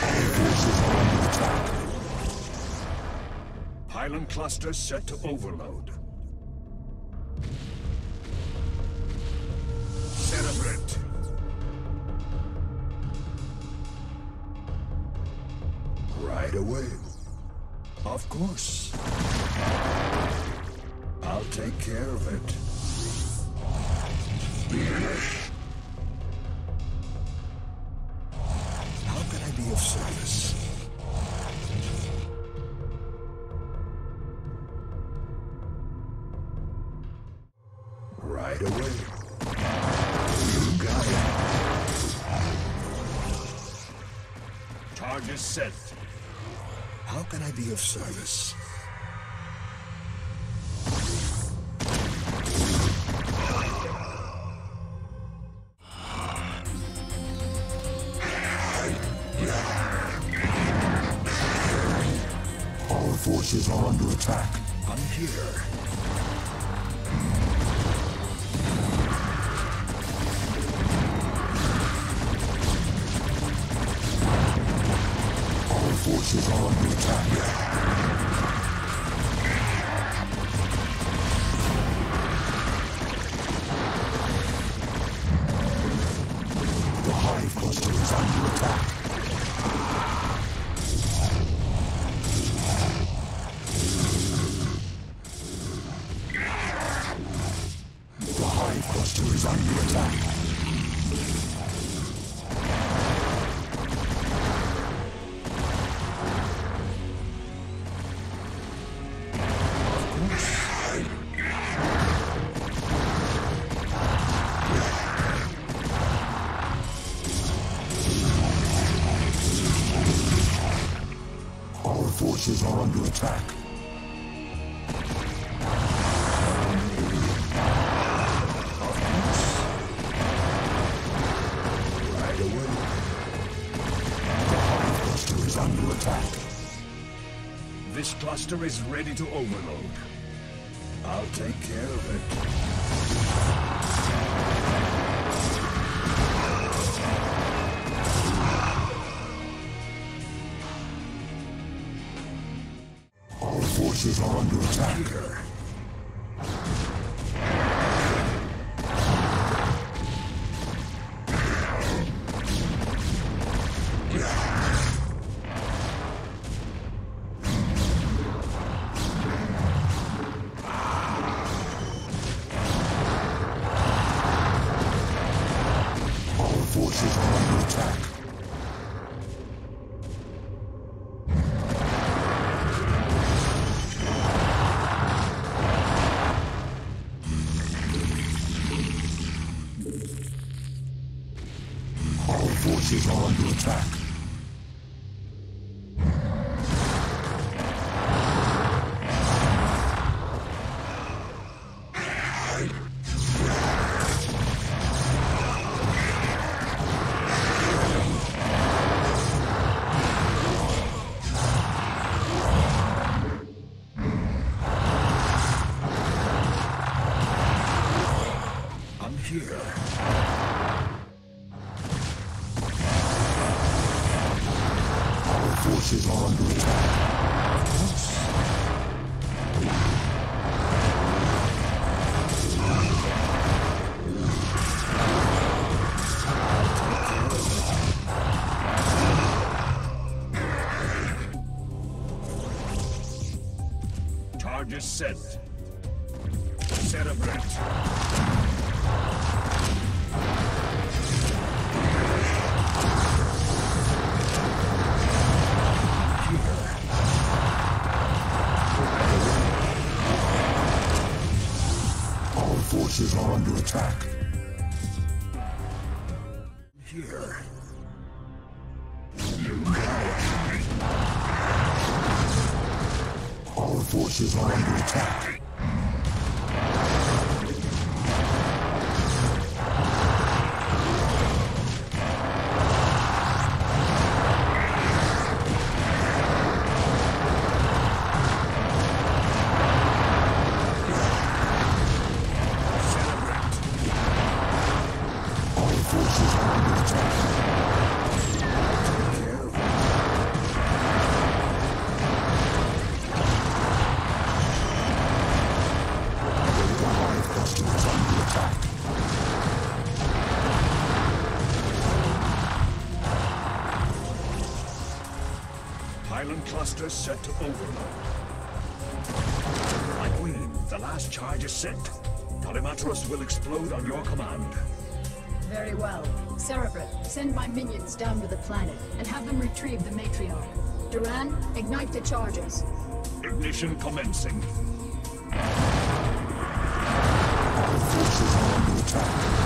Our forces are under attack. Pylon cluster set to overload. Celebrate. Right away. Of course. I'll take care of it. How can I be of service? Right away. You got it. Target set. How can I be of service? Our forces are under attack. I'm here. Our forces are under attack. The hive cluster is under attack. The hive cluster is under attack. Our forces are under attack. Right away. The hive cluster is under attack. This cluster is ready to overload. I'll take care of it. Our forces are under attack. Here. Our forces are under attack. Our forces are under attack. I'm here. Our forces are under attack. Target set. Celebrate. Here. Our forces are under attack. Island cluster set to overload. My queen, the last charge is sent. Polymatros will explode on your command. Very well. Cerebrit, send my minions down to the planet and have them retrieve the matriarch. Duran, ignite the charges. Ignition commencing. Our forces are under attack.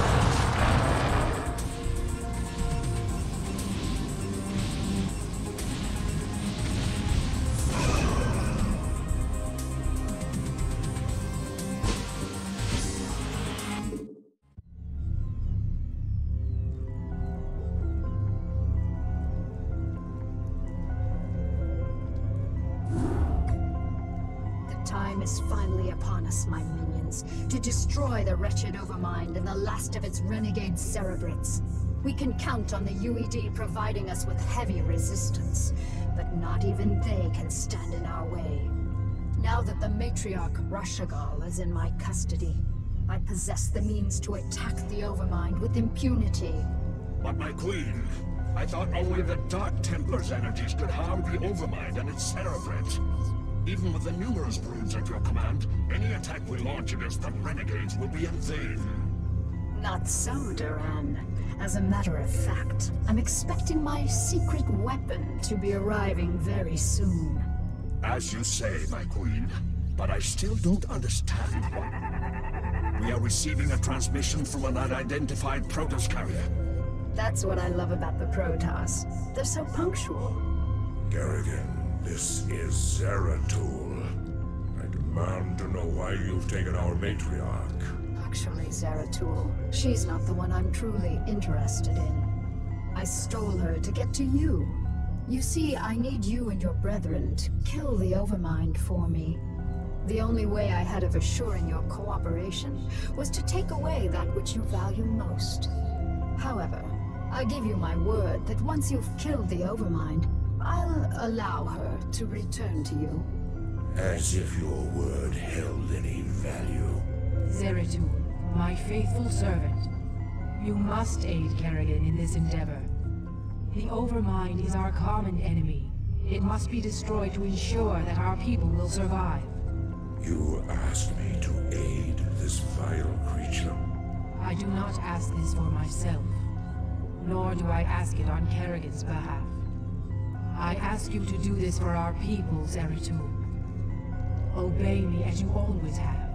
Is finally upon us, my minions, to destroy the wretched Overmind and the last of its renegade Cerebrits. We can count on the UED providing us with heavy resistance, but not even they can stand in our way. Now that the matriarch Rashagal is in my custody, I possess the means to attack the Overmind with impunity. But my queen, I thought only the Dark Templar's energies could harm the Overmind and its Cerebrit. Even with the numerous broods at your command, any attack we launch against the renegades will be in vain. Not so, Duran. As a matter of fact, I'm expecting my secret weapon to be arriving very soon. As you say, my queen, but I still don't understand. We are receiving a transmission from an unidentified Protoss carrier. That's what I love about the Protoss. They're so punctual. Garrigan. This is Zeratul. I demand to know why you've taken our matriarch. Actually, Zeratul, she's not the one I'm truly interested in. I stole her to get to you. You see, I need you and your brethren to kill the Overmind for me. The only way I had of assuring your cooperation was to take away that which you value most. However, I give you my word that once you've killed the Overmind, I'll allow her to return to you. As if your word held any value. Zeratul, my faithful servant. You must aid Kerrigan in this endeavor. The Overmind is our common enemy. It must be destroyed to ensure that our people will survive. You asked me to aid this vile creature. I do not ask this for myself, nor do I ask it on Kerrigan's behalf. I ask you to do this for our people, Zeratul. Obey me as you always have.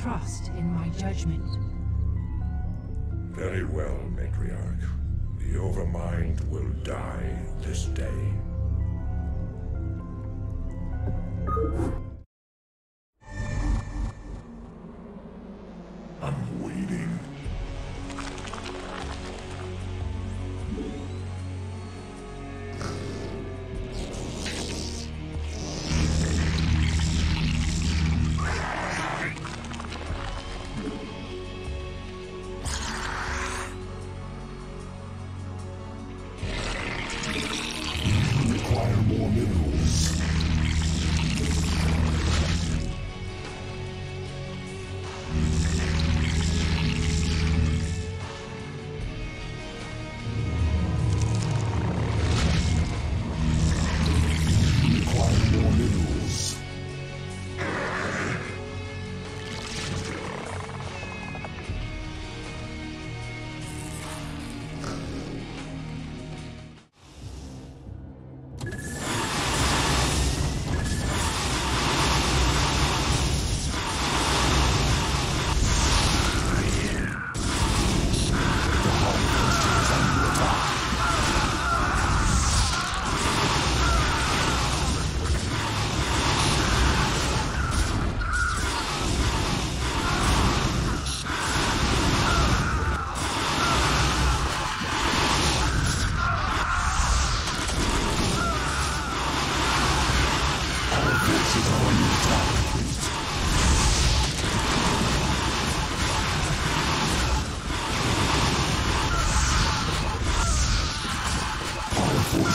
Trust in my judgment. Very well, Matriarch. The Overmind will die this day. I'm waiting.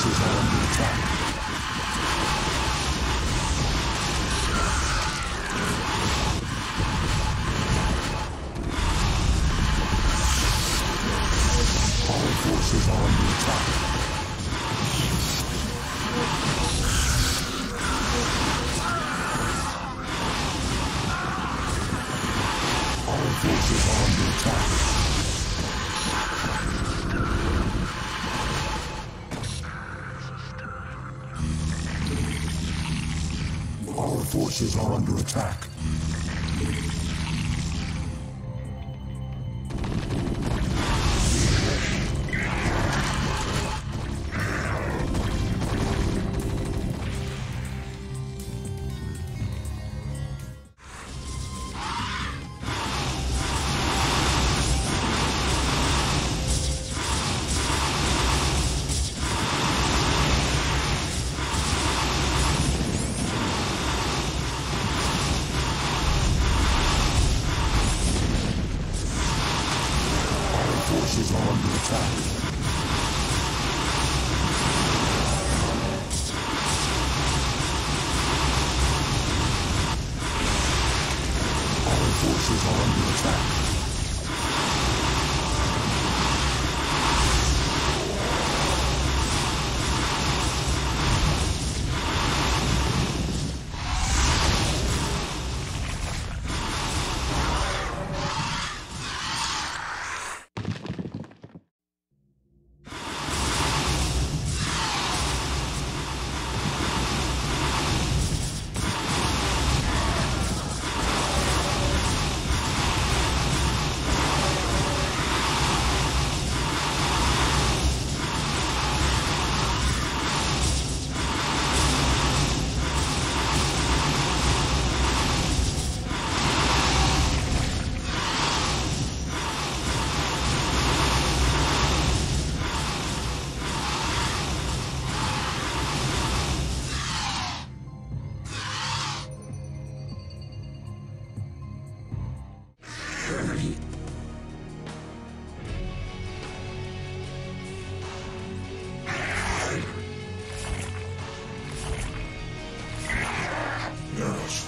forces are under attack. Our forces are under attack. Our forces are under attack. Our forces are under attack. Forces are under attack. Our forces are under attack.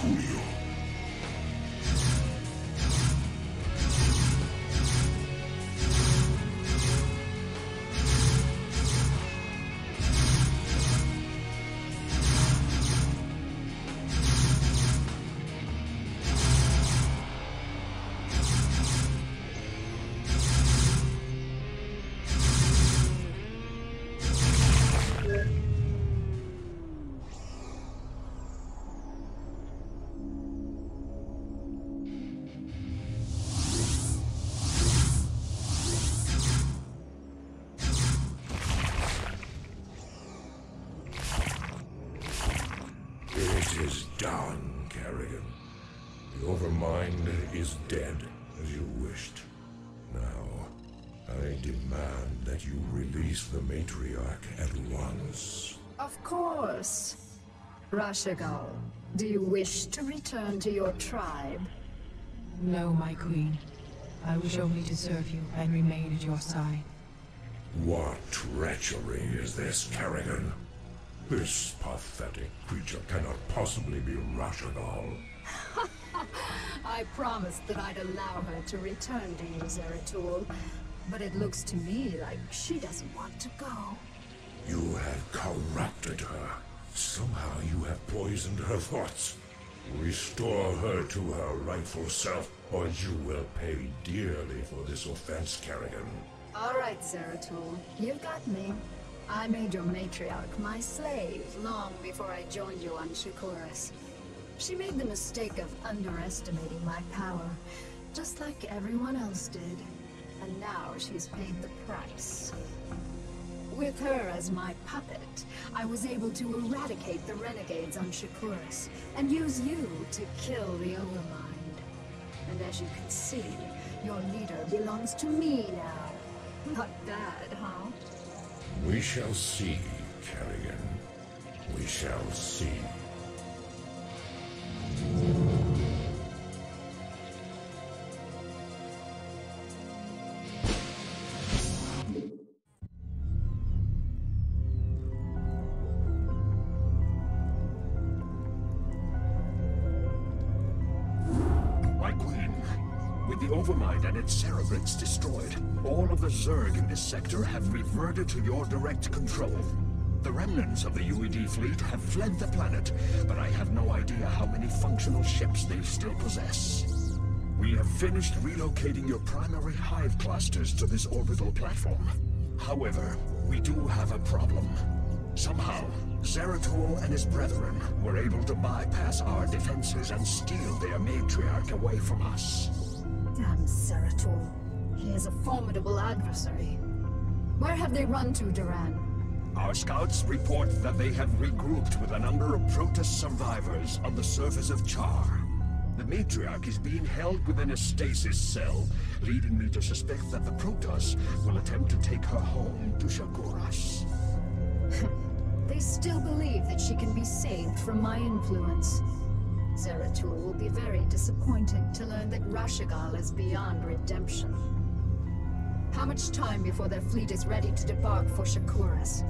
Julio. It is done, Kerrigan. The Overmind is dead, as you wished. Now, I demand that you release the Matriarch at once. Of course. Rashagal, do you wish to return to your tribe? No, my queen. I wish only to serve you and remain at your side. What treachery is this, Kerrigan? This pathetic creature cannot possibly be Rashagal. I promised that I'd allow her to return to you, Zeratul, but it looks to me like she doesn't want to go. You have corrupted her. Somehow you have poisoned her thoughts. Restore her to her rightful self, or you will pay dearly for this offense, Kerrigan. All right, Zeratul, you've got me. I made your matriarch my slave long before I joined you on Shakuras. She made the mistake of underestimating my power, just like everyone else did. And now she's paid the price. With her as my puppet, I was able to eradicate the renegades on Shakuras, and use you to kill the Overmind. And as you can see, your leader belongs to me now. Not bad, huh? We shall see, Kerrigan. We shall see. Overmind and its cerebrates destroyed, all of the Zerg in this sector have reverted to your direct control. The remnants of the UED fleet have fled the planet, but I have no idea how many functional ships they still possess. We have finished relocating your primary hive clusters to this orbital platform. However, we do have a problem. Somehow, Zeratul and his brethren were able to bypass our defenses and steal their matriarch away from us. Damn Zeratul. He is a formidable adversary. Where have they run to, Duran? Our scouts report that they have regrouped with a number of Protoss survivors on the surface of Char. The matriarch is being held within a stasis cell, leading me to suspect that the Protoss will attempt to take her home to Shakuras. They still believe that she can be saved from my influence. Zeratul will be very disappointed to learn that Rashagal is beyond redemption. How much time before their fleet is ready to debark for Shakuras?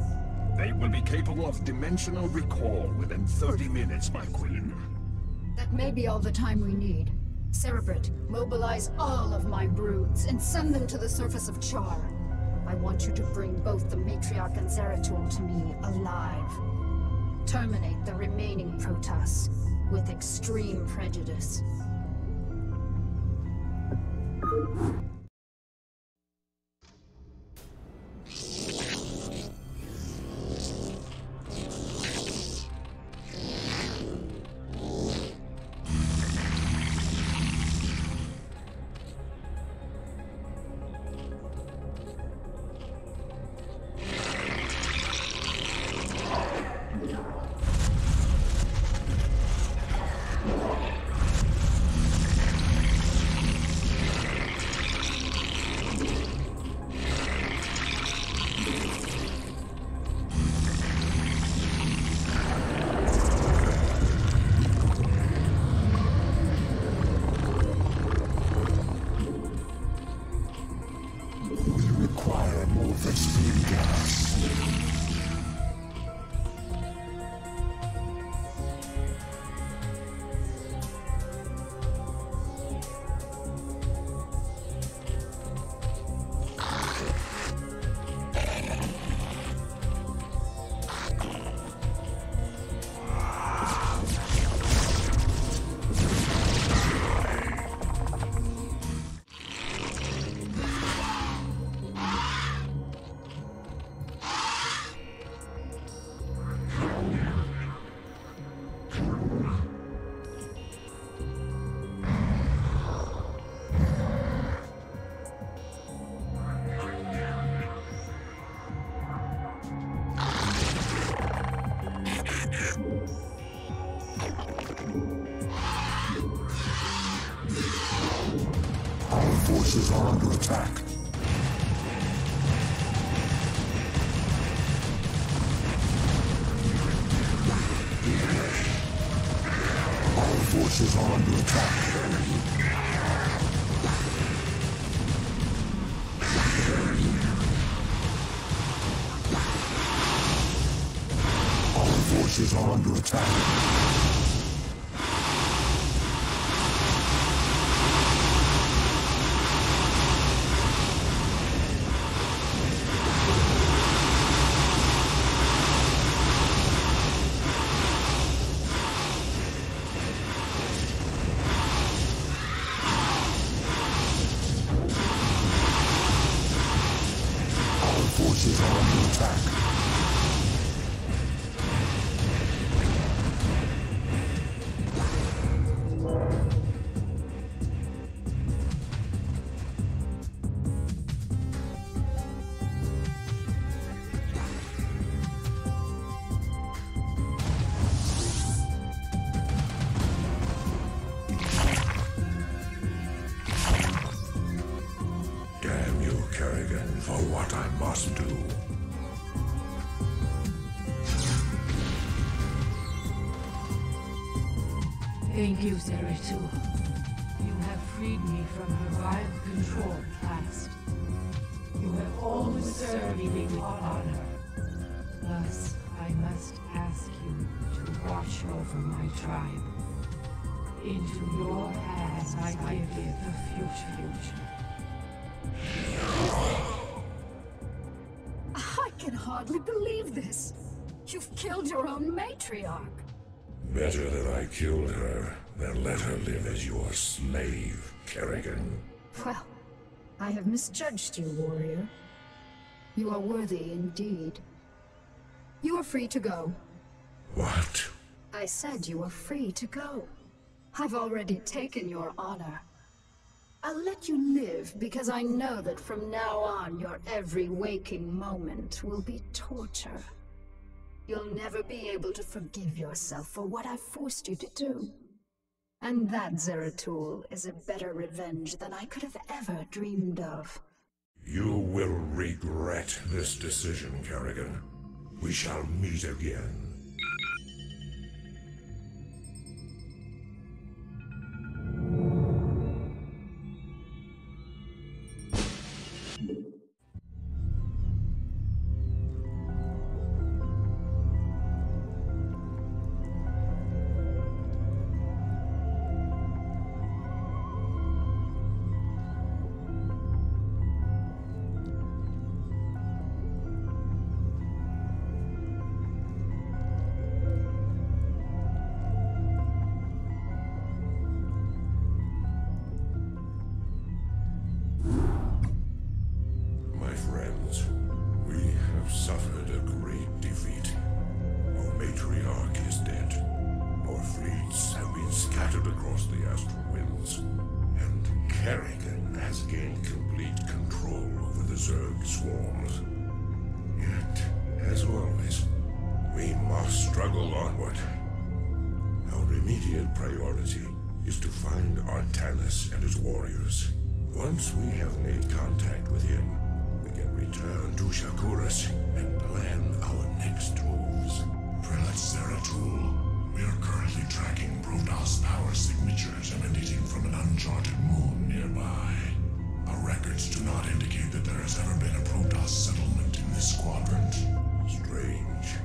They will be capable of dimensional recall within 30 minutes, my queen. That may be all the time we need. Cerebrate, mobilize all of my broods and send them to the surface of Char. I want you to bring both the Matriarch and Zeratul to me alive. Terminate the remaining Protoss with extreme prejudice. Forces are under attack. Our forces are under attack. Our forces are under attack. Forces are under attack. Damn you, Kerrigan, for what I must do. Thank you, Zeratul. You have freed me from her vile control past. You have always served me with honor. Thus, I must ask you to watch over my tribe. Into your hands I give the future. I can hardly believe this. You've killed your own matriarch. Better that I killed her than let her live as your slave, Kerrigan. Well, I have misjudged you, warrior. You are worthy indeed. You are free to go. What? I said you are free to go. I've already taken your honor. I'll let you live because I know that from now on your every waking moment will be torture. You'll never be able to forgive yourself for what I forced you to do. And that, Zeratul, is a better revenge than I could have ever dreamed of. You will regret this decision, Kerrigan. We shall meet again. Kerrigan has gained complete control over the Zerg swarms. Yet, as always, we must struggle onward. Our immediate priority is to find Artanis and his warriors. Once we have made contact with him, we can return to Shakuras and plan our next moves. Prelate Zeratul, we are currently tracking Protoss power signatures emanating from an uncharted moon nearby. Our records do not indicate that there has ever been a Protoss settlement in this quadrant. Strange.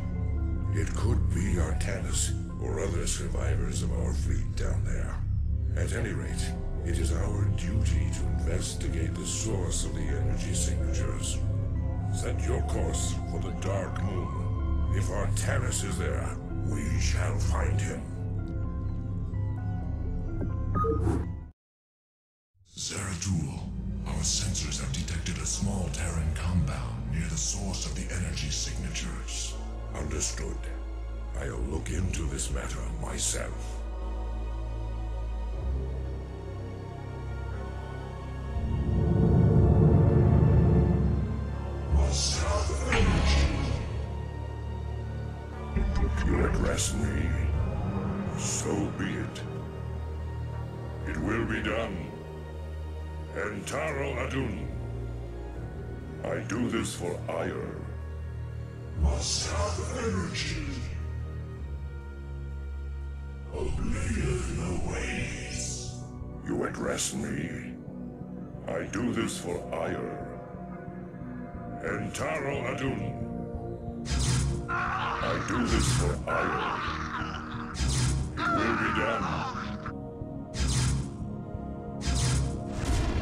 It could be Artanis or other survivors of our fleet down there. At any rate, it is our duty to investigate the source of the energy signatures. Set your course for the Dark Moon. If Artanis is there, we shall find him. Zeratul, our sensors have detected a small Terran compound near the source of the energy signatures. Understood. I'll look into this matter myself. You address me. So be it. It will be done. Entaro Adun. I do this for ire. Must have energy. Oblivion awaits. You address me. I do this for ire. Entaro Adun. I do this for ire. It will be done.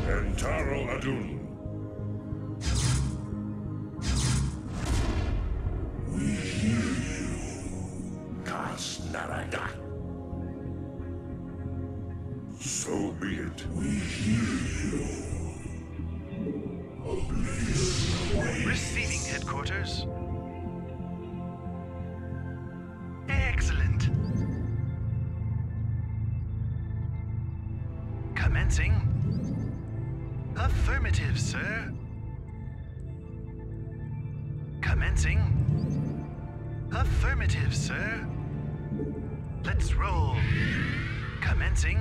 Entaro Adun. We hear you. Kas Narada. So be it. We hear you. Oblivion awaits. Receiving headquarters. Excellent. Commencing. Affirmative, sir. Commencing. Affirmative, sir. Let's roll. Commencing.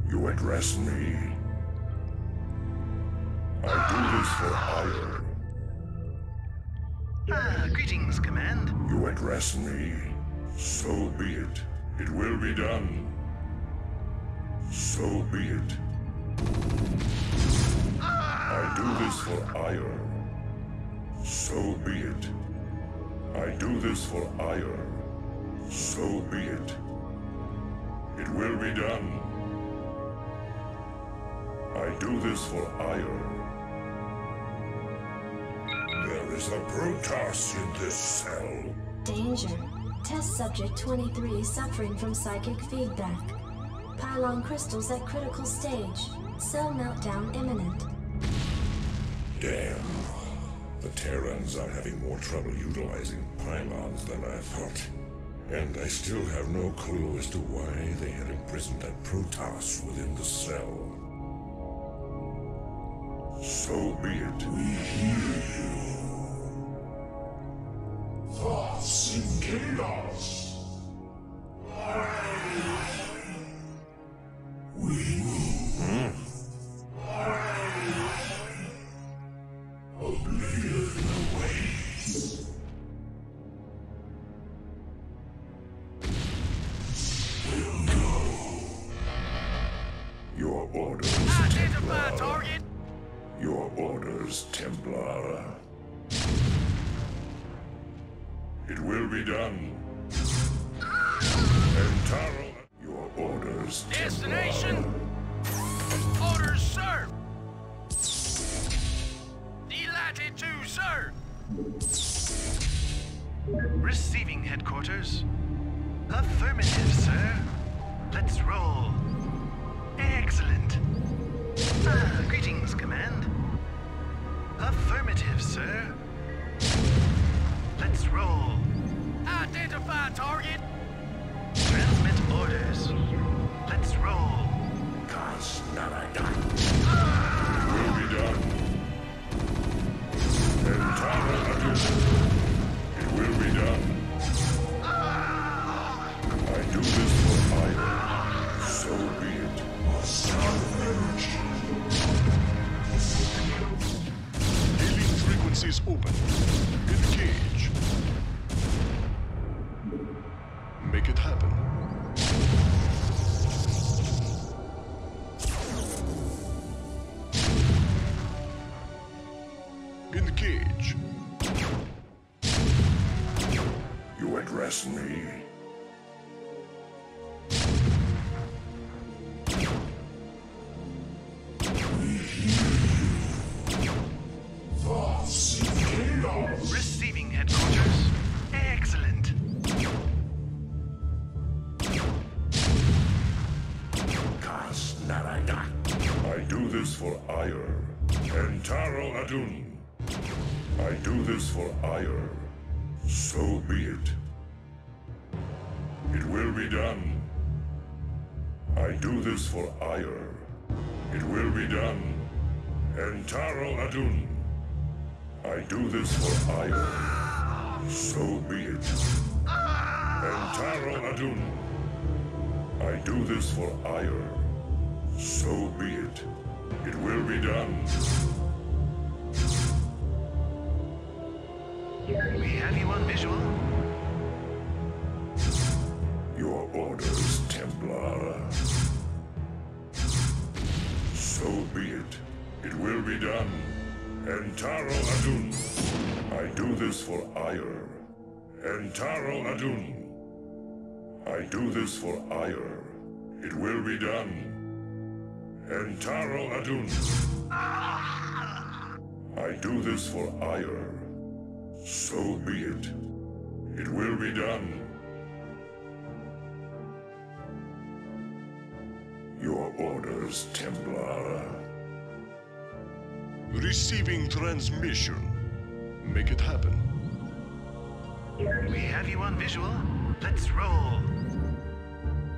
You address me. I do this for ire. Greetings, Command. You address me. So be it. It will be done. So be it. I do this for ire. So be it. I do this for ire. So be it. It will be done. I do this for ire. There is a Protoss in this cell. Danger. Test subject 23 suffering from psychic feedback. Pylon crystals at critical stage. Cell meltdown imminent. Damn. The Terrans are having more trouble utilizing pylons than I thought. And I still have no clue as to why they had imprisoned that Protoss within the cell. So be it. We hear you. Thoughts in chaos. We move. Oblivion awaits. We'll go. Your orders, Identify target. Your orders, Templar. It will be done. Entaro, your orders, Destination. Templar. Orders, sir. Delighted to, sir. Receiving headquarters. Affirmative, sir. Let's roll. Excellent. Greetings, Command. Affirmative, sir. Let's roll. Identify target. Transmit orders. Let's roll. Cause Naradan. Will be done. Entaro, it will be done. I do this for ire. So be it. Alien frequencies open. Engage. Make it happen. Engage. You address me. Receiving headquarters. Excellent. Kas Naraga. I do this for ire. Entaro Adun. I do this for ire. So be it. It will be done. I do this for ire. It will be done. Entaro Adun. I do this for ire. So be it. Entaro Adun. I do this for ire. So be it. It will be done. We have you on visual. Your orders, Templar. So be it. It will be done. Entaro Adun. I do this for ire. Entaro Adun. I do this for ire. It will be done. Entaro Adun. I do this for ire. So be it. It will be done. Your orders, Templar. Receiving transmission. Make it happen. We have you on visual. Let's roll.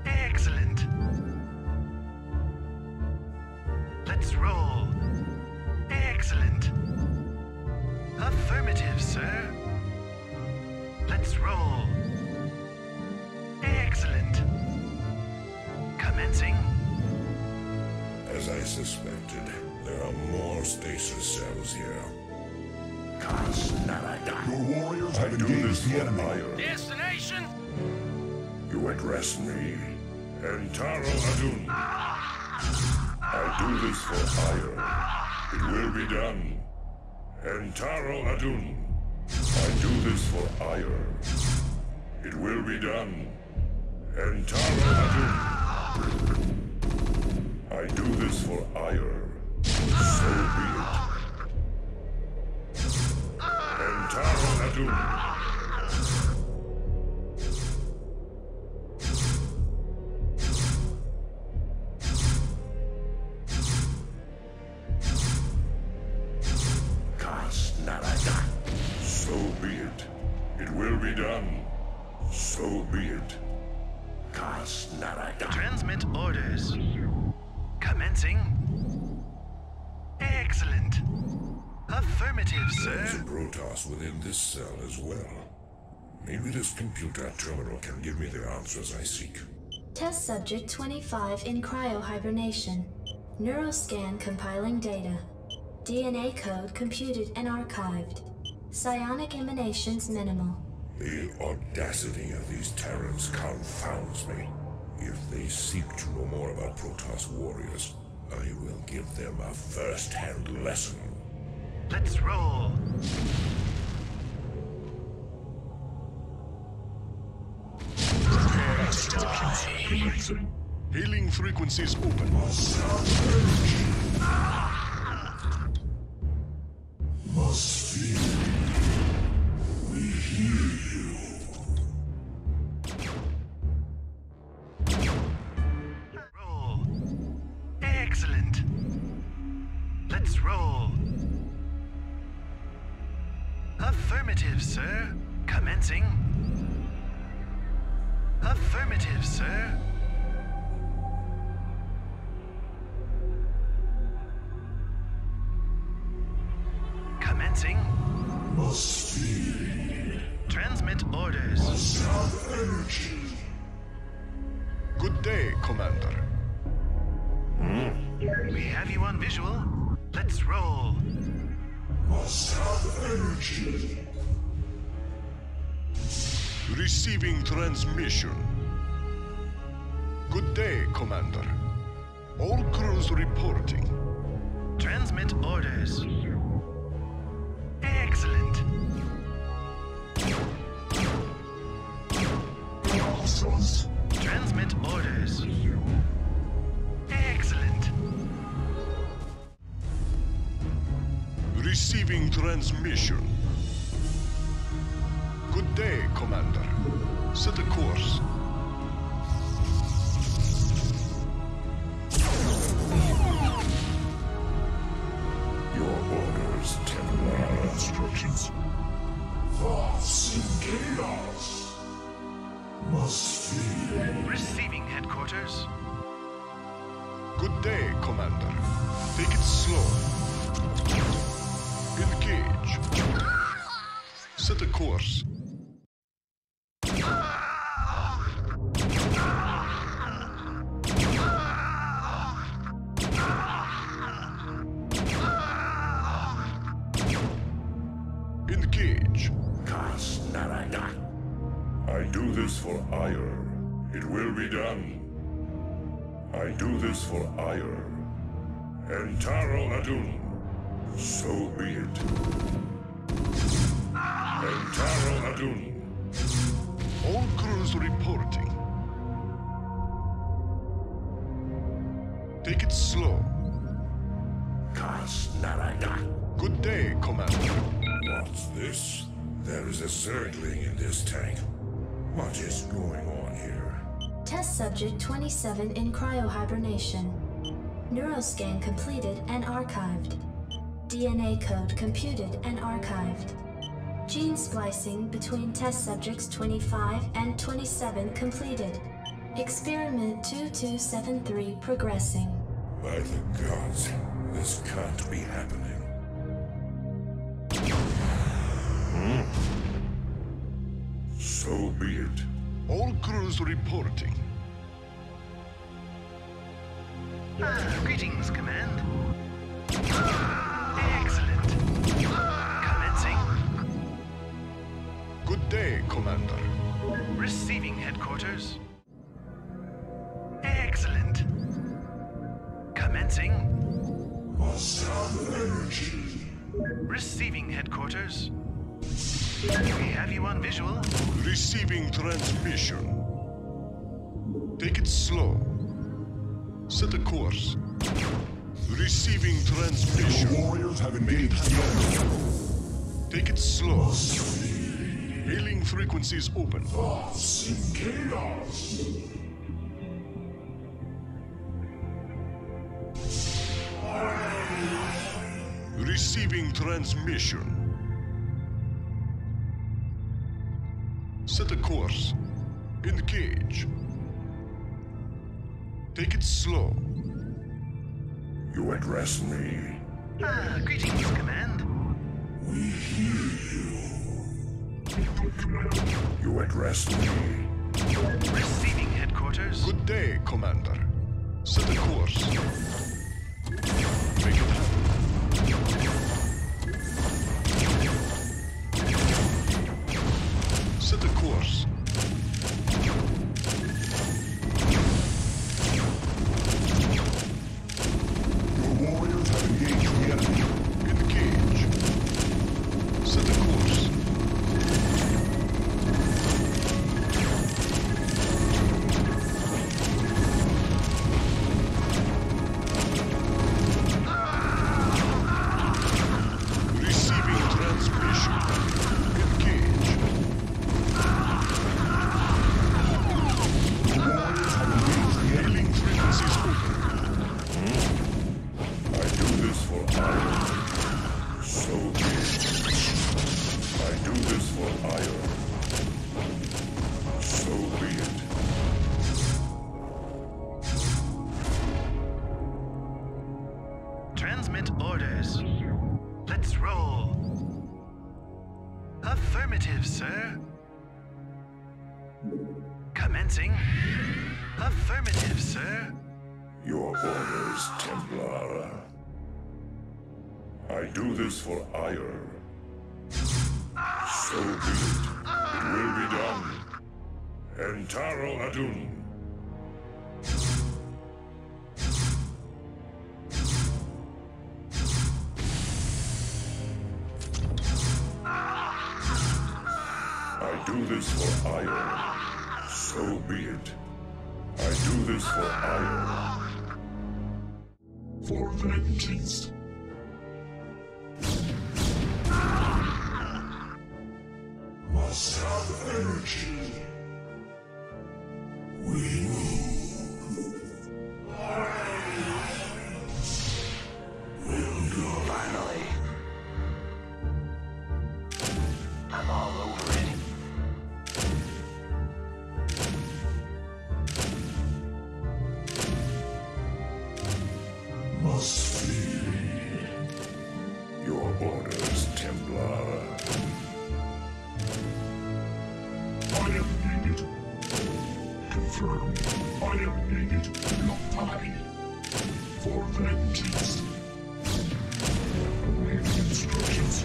Excellent. Let's roll. Excellent. Affirmative, sir. Let's roll. Excellent. Commencing. As I suspected, there are more stasis cells here. Your warriors have engaged the enemy. Destination. You address me. Entaro Adun. I do this for ire. It will be done. Entaro Adun. I do this for ire. It will be done. Entaro Adun. I do this for ire. So be it. Entaro Adun. So be it. It will be done. So be it. Transmit orders. Commencing. Excellent. Affirmative, There's a sir. Protoss within this cell as well. Maybe this computer terminal can give me the answers I seek. Test subject 25 in cryohibernation. Neuroscan compiling data. DNA code computed and archived. Psionic emanations minimal. The audacity of these Terrans confounds me. If they seek to know more about Protoss warriors, I will give them a first-hand lesson. Let's roll. Hailing frequencies open. Must feel. We hear you. Roll. Excellent. Let's roll. Affirmative, sir. Commencing. Affirmative, sir. Commencing. Must feel. Transmit orders. Have energy. Good day, Commander. We have you on visual. Let's roll. Must have energy. Receiving transmission. Good day, Commander. All crews reporting. Transmit orders. Excellent. Transmit orders. Excellent. Receiving transmission. Good day, Commander. Set a course. Your orders, Templar. Instructions. Thoughts in chaos. Must feel. Receiving headquarters. Good day, Commander. Take it slow. Engage. Set a course. Engage. I do this for ire. It will be done. I do this for ire. Entaro Adun. So be it. Entaro Adun. All crews reporting. Take it slow. Good day, Commander. What's this? There is a Zergling in this tank. What is going on here? Test subject 27 in cryohibernation. Neuroscan completed and archived. DNA code computed and archived. Gene splicing between test subjects 25 and 27 completed. Experiment 2273 progressing. By the gods, this can't be happening. So be it. All crews reporting. Greetings, Command. Excellent. Commencing. Good day, Commander. Receiving headquarters. Excellent. Commencing. Must have energy. Receiving headquarters. We have you on visual. Receiving transmission. Take it slow. Set a course. Receiving transmission. The warriors have engaged the enemy. Take it slow. Hailing frequencies open. Thoughts in chaos. Receiving transmission. Set a course. Engage. Take it slow. You address me. Greetings, Command. We hear you. You address me. Receiving headquarters. Good day, Commander. Set a course. Make it happen. Set a course. Your warriors have engaged the enemy. Engage. Set a course. Receiving transmission. Engage. Your warriors have engaged the enemy. Hailing frequencies open. I do this for iron. So be it. I do this for iron. So be it. Transmit orders. Let's roll. Affirmative, sir. Commencing. Affirmative, sir. Your orders, Templar. I do this for ire. So be it. It will be done. Entaro Adun. I do this for ire. So be it. I do this for ire. For vengeance. Must have energy. We move. Will go. Finally. I'm all over it. Must flee. Your orders, Templar. I am needed. Confirm. I am needed. Not die. For vengeance. Awaiting instructions.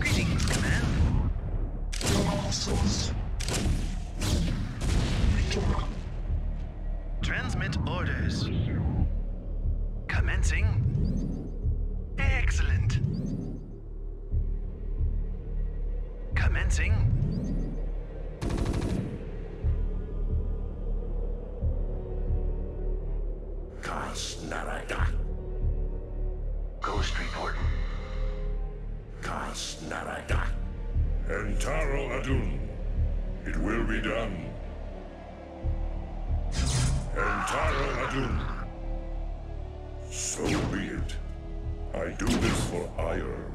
Greetings, Command. Colossus. Victor. Transmit orders. Commencing. Excellent. Commencing. Kas Narada. Ghost reporting. Kas Narada. Entaro Adun. It will be done. Entaro Adun. So be it. I do this for ire.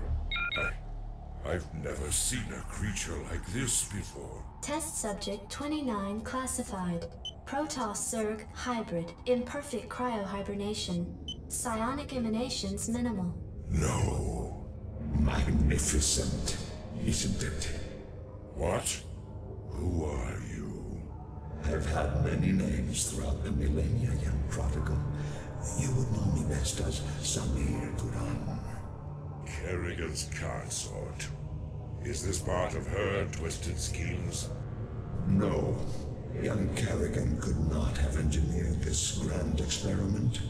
I've never seen a creature like this before. Test subject 29 classified. Protoss Zerg hybrid. Imperfect cryohibernation. Psionic emanations minimal. No. Magnificent, isn't it? What? Who are you? I've had many names throughout the millennia, young prodigal. You would know me best as Samir Duran. Kerrigan's consort. Is this part of her twisted schemes? No. Young Kerrigan could not have engineered this grand experiment.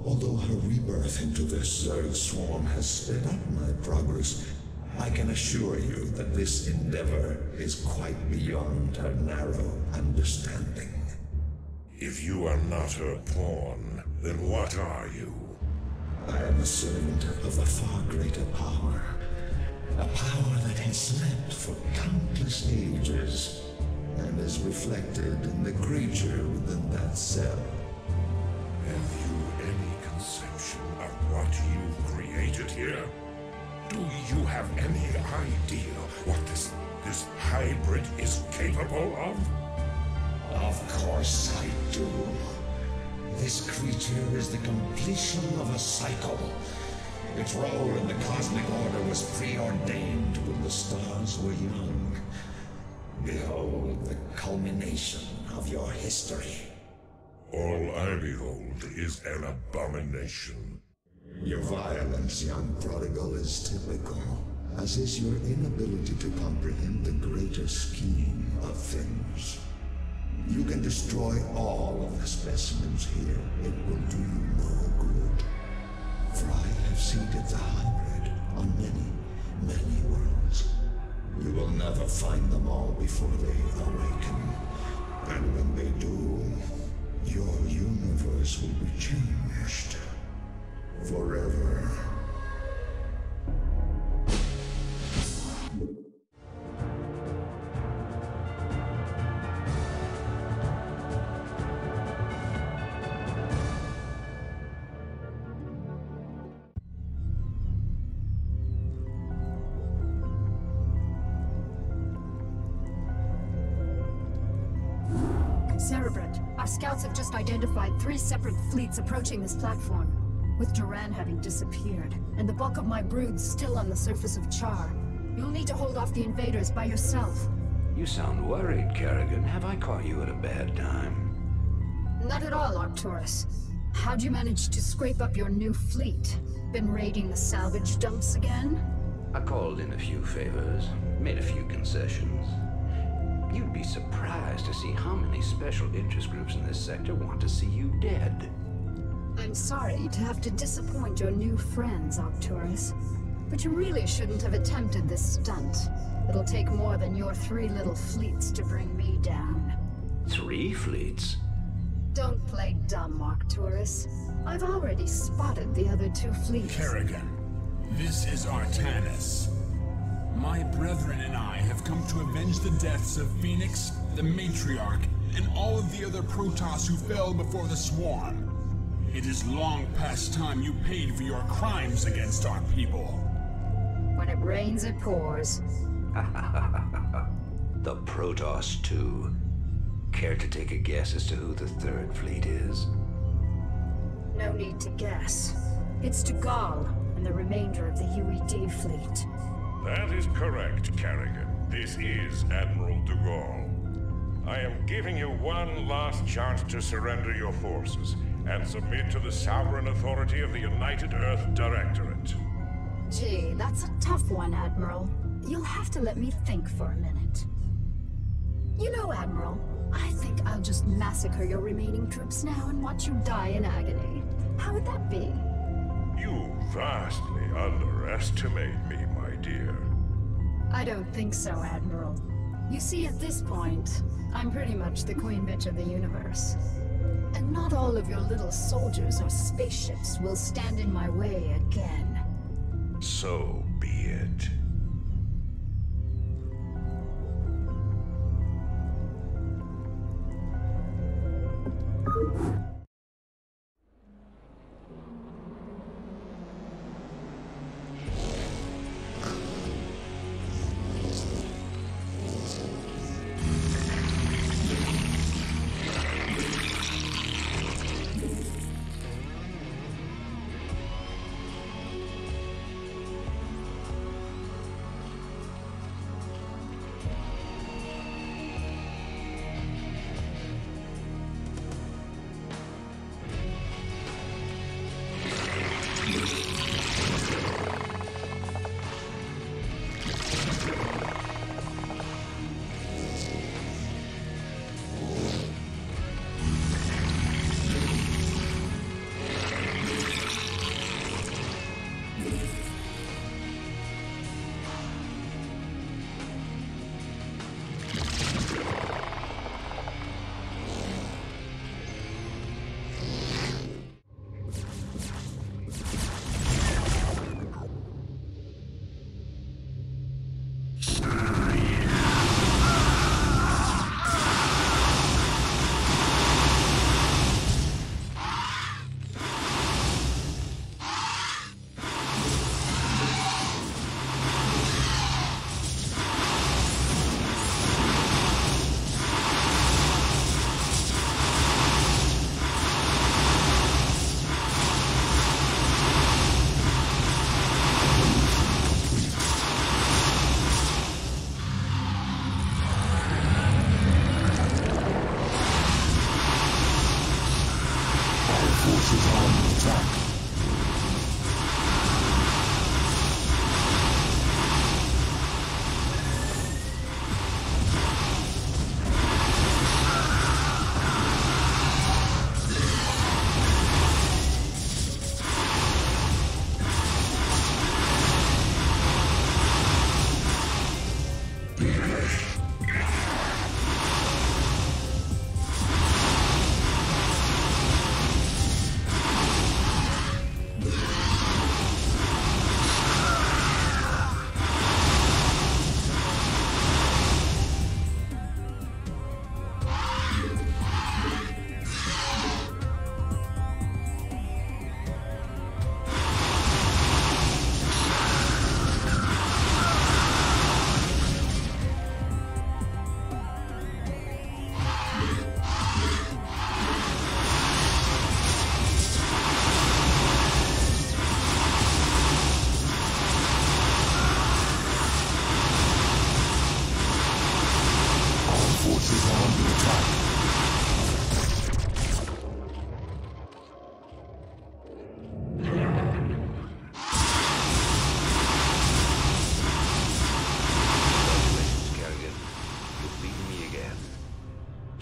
Although her rebirth into this Zerg swarm has sped up my progress, I can assure you that this endeavor is quite beyond her narrow understanding. If you are not her pawn, then what are you? I am a servant of a far greater power. A power that has slept for countless ages, and is reflected in the creature within that cell. Have you any conception of what you've created here? Do you have any idea what this hybrid is capable of? Of course I do. This creature is the completion of a cycle. Its role in the cosmic order was preordained when the stars were young. Behold the culmination of your history. All I behold is an abomination. Your violence, young prodigal, is typical, as is your inability to comprehend the greater scheme of things. You can destroy all of the specimens here. It will do you no good. For I have seeded the hybrid on many, many worlds. You will never find them all before they awaken. And when they do, your universe will be changed. Forever. Cerebrate, our scouts have just identified 3 separate fleets approaching this platform, with Duran having disappeared, and the bulk of my broods still on the surface of Char. You'll need to hold off the invaders by yourself. You sound worried, Kerrigan. Have I caught you at a bad time? Not at all, Arcturus. How'd you manage to scrape up your new fleet? Been raiding the salvage dumps again? I called in a few favors, made a few concessions. You'd be surprised to see how many special interest groups in this sector want to see you dead. I'm sorry to have to disappoint your new friends, Arcturus. But you really shouldn't have attempted this stunt. It'll take more than your 3 little fleets to bring me down. 3 fleets? Don't play dumb, Arcturus. I've already spotted the other 2 fleets. Kerrigan, this is Artanis. My brethren and I have come to avenge the deaths of Phoenix, the Matriarch, and all of the other Protoss who fell before the Swarm. It is long past time you paid for your crimes against our people. When it rains, it pours. The Protoss, too. Care to take a guess as to who the 3rd fleet is? No need to guess. It's Dugall and the remainder of the UED fleet. That is correct, Kerrigan. This is Admiral Dugall. I am giving you one last chance to surrender your forces and submit to the sovereign authority of the United Earth Directorate. Gee, that's a tough one, Admiral. You'll have to let me think for a minute. You know, Admiral, I think I'll just massacre your remaining troops now and watch you die in agony. How would that be? You vastly underestimate me, my dear. I don't think so, Admiral. You see, at this point, I'm pretty much the queen bitch of the universe. And not all of your little soldiers or spaceships will stand in my way again. So be it.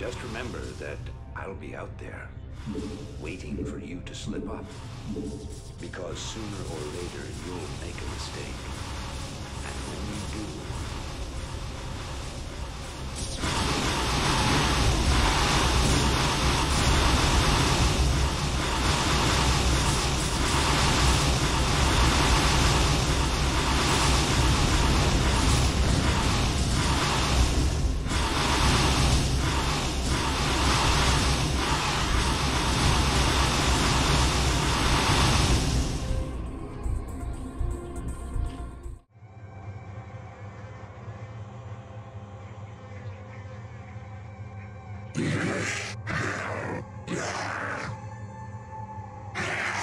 Just remember that I'll be out there, waiting for you to slip up. Because sooner or later, you'll make a mistake. And when you do...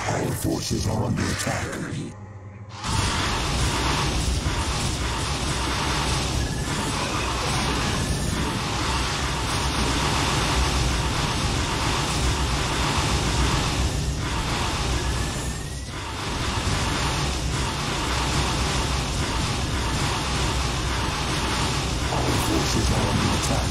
Our forces are under attack. Our forces are under attack.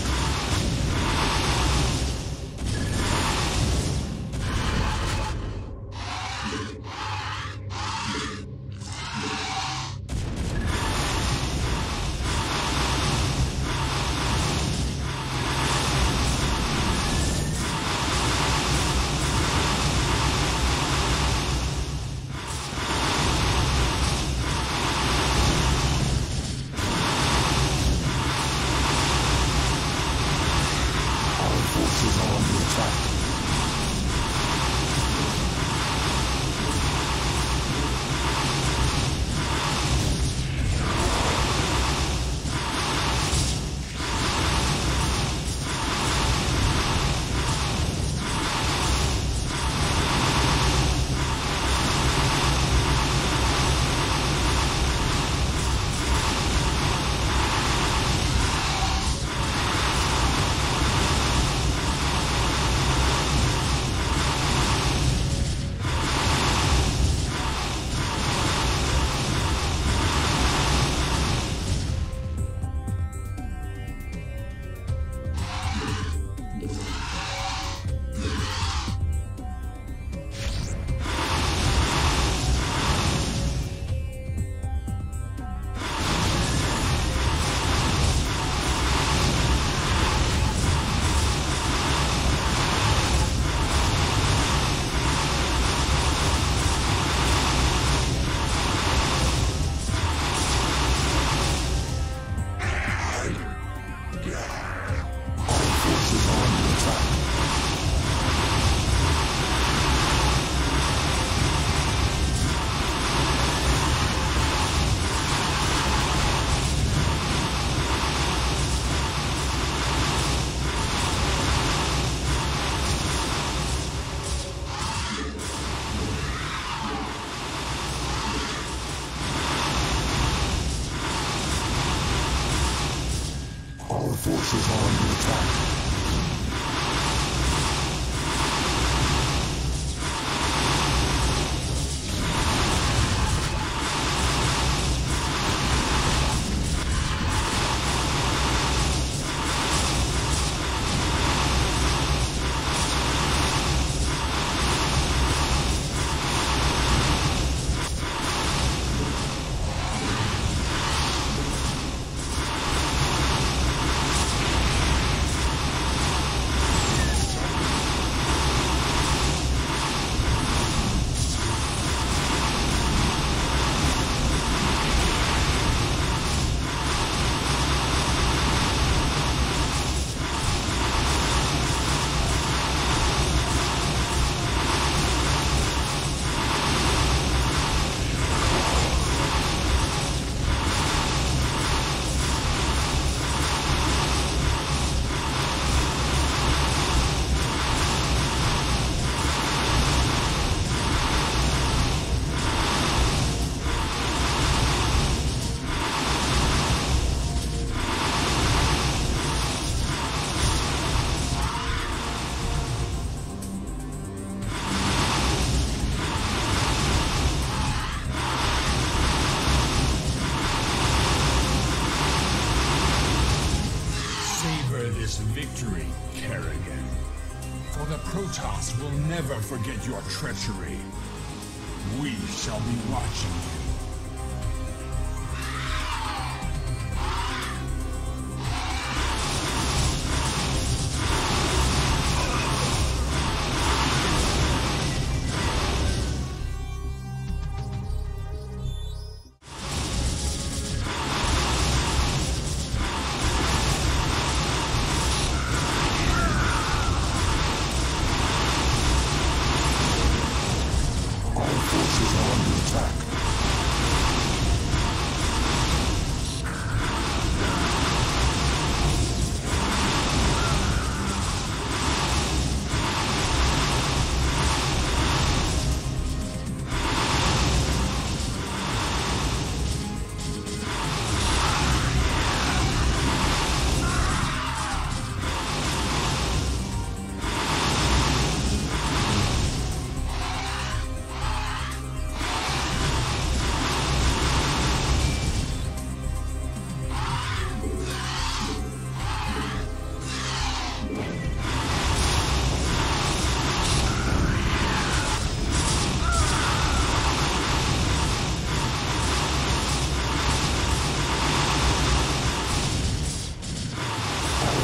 Forces are under attack. Protoss will never forget your treachery. We shall be watching you.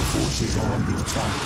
Forces are under attack.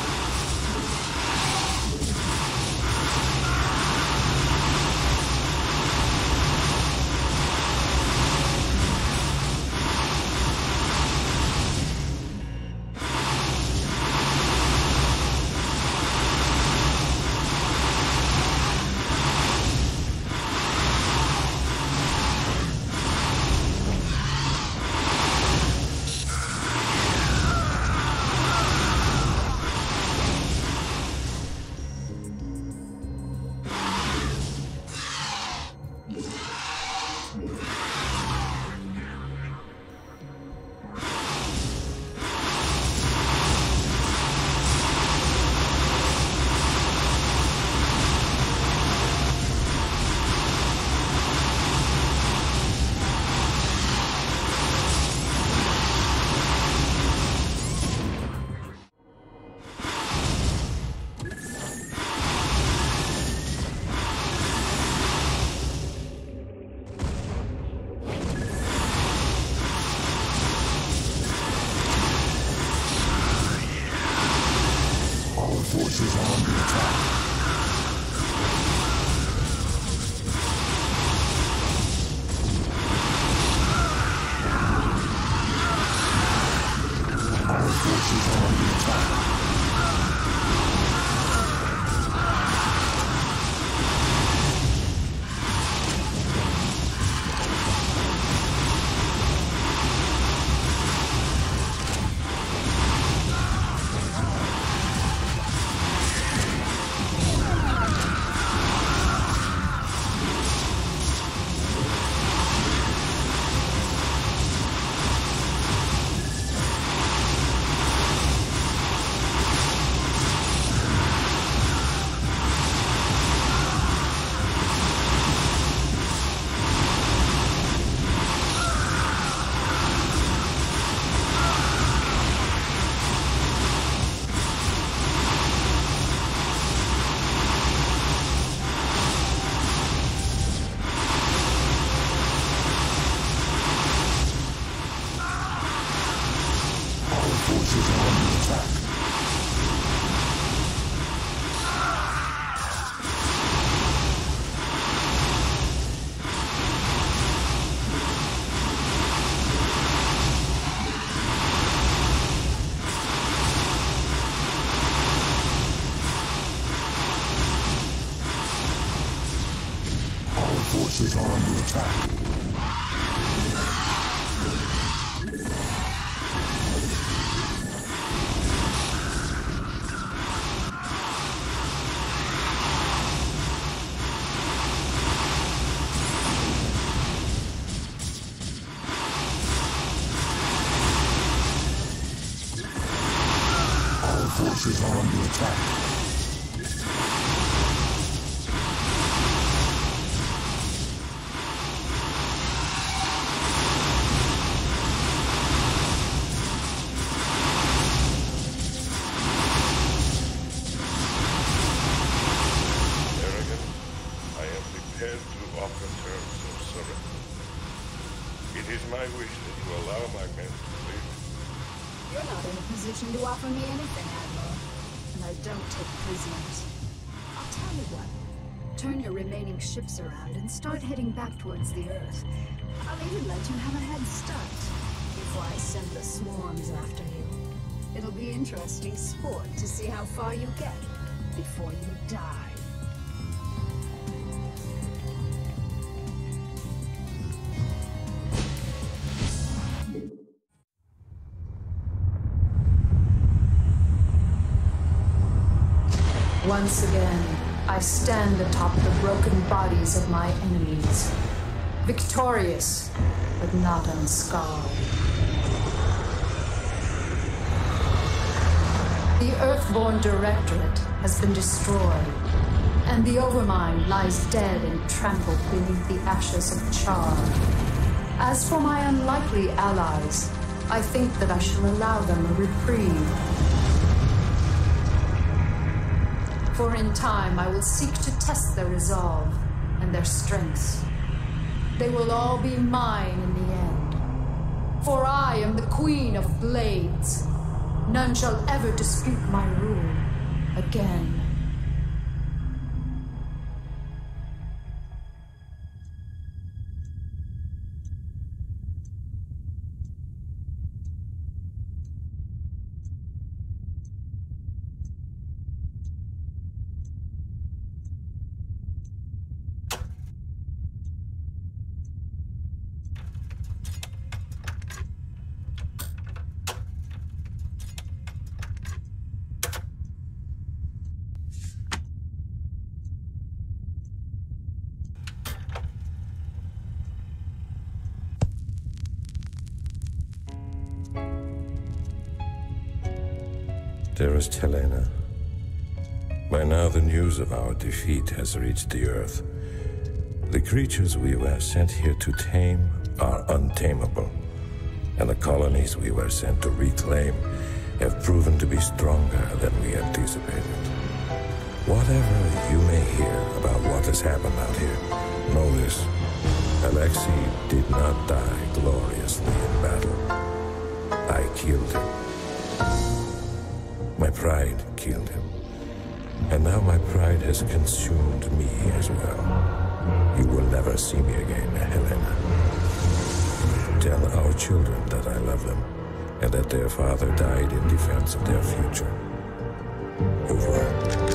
Forces are under attack. Our forces are under attack. Forces are under attack. Our forces are under attack. It is my wish that you allow my men to live. You're not in a position to offer me anything, Admiral. And I don't take prisoners. I'll tell you what. Turn your remaining ships around and start heading back towards the Earth. I'll even let you have a head start before I send the swarms after you. It'll be interesting sport to see how far you get before you die. Once again, I stand atop the broken bodies of my enemies. Victorious, but not unscarred. The Earthborn Directorate has been destroyed, and the Overmind lies dead and trampled beneath the ashes of Char. As for my unlikely allies, I think that I shall allow them a reprieve. For in time I will seek to test their resolve and their strengths. They will all be mine in the end. For I am the Queen of Blades. None shall ever dispute my rule again. Dearest Helena, by now the news of our defeat has reached the Earth. The creatures we were sent here to tame are untamable, and the colonies we were sent to reclaim have proven to be stronger than we anticipated. Whatever you may hear about what has happened out here, know this: Alexei did not die gloriously in battle. I killed him. My pride killed him. And now my pride has consumed me as well. You will never see me again, Helena. Tell our children that I love them, and that their father died in defense of their future. Au revoir.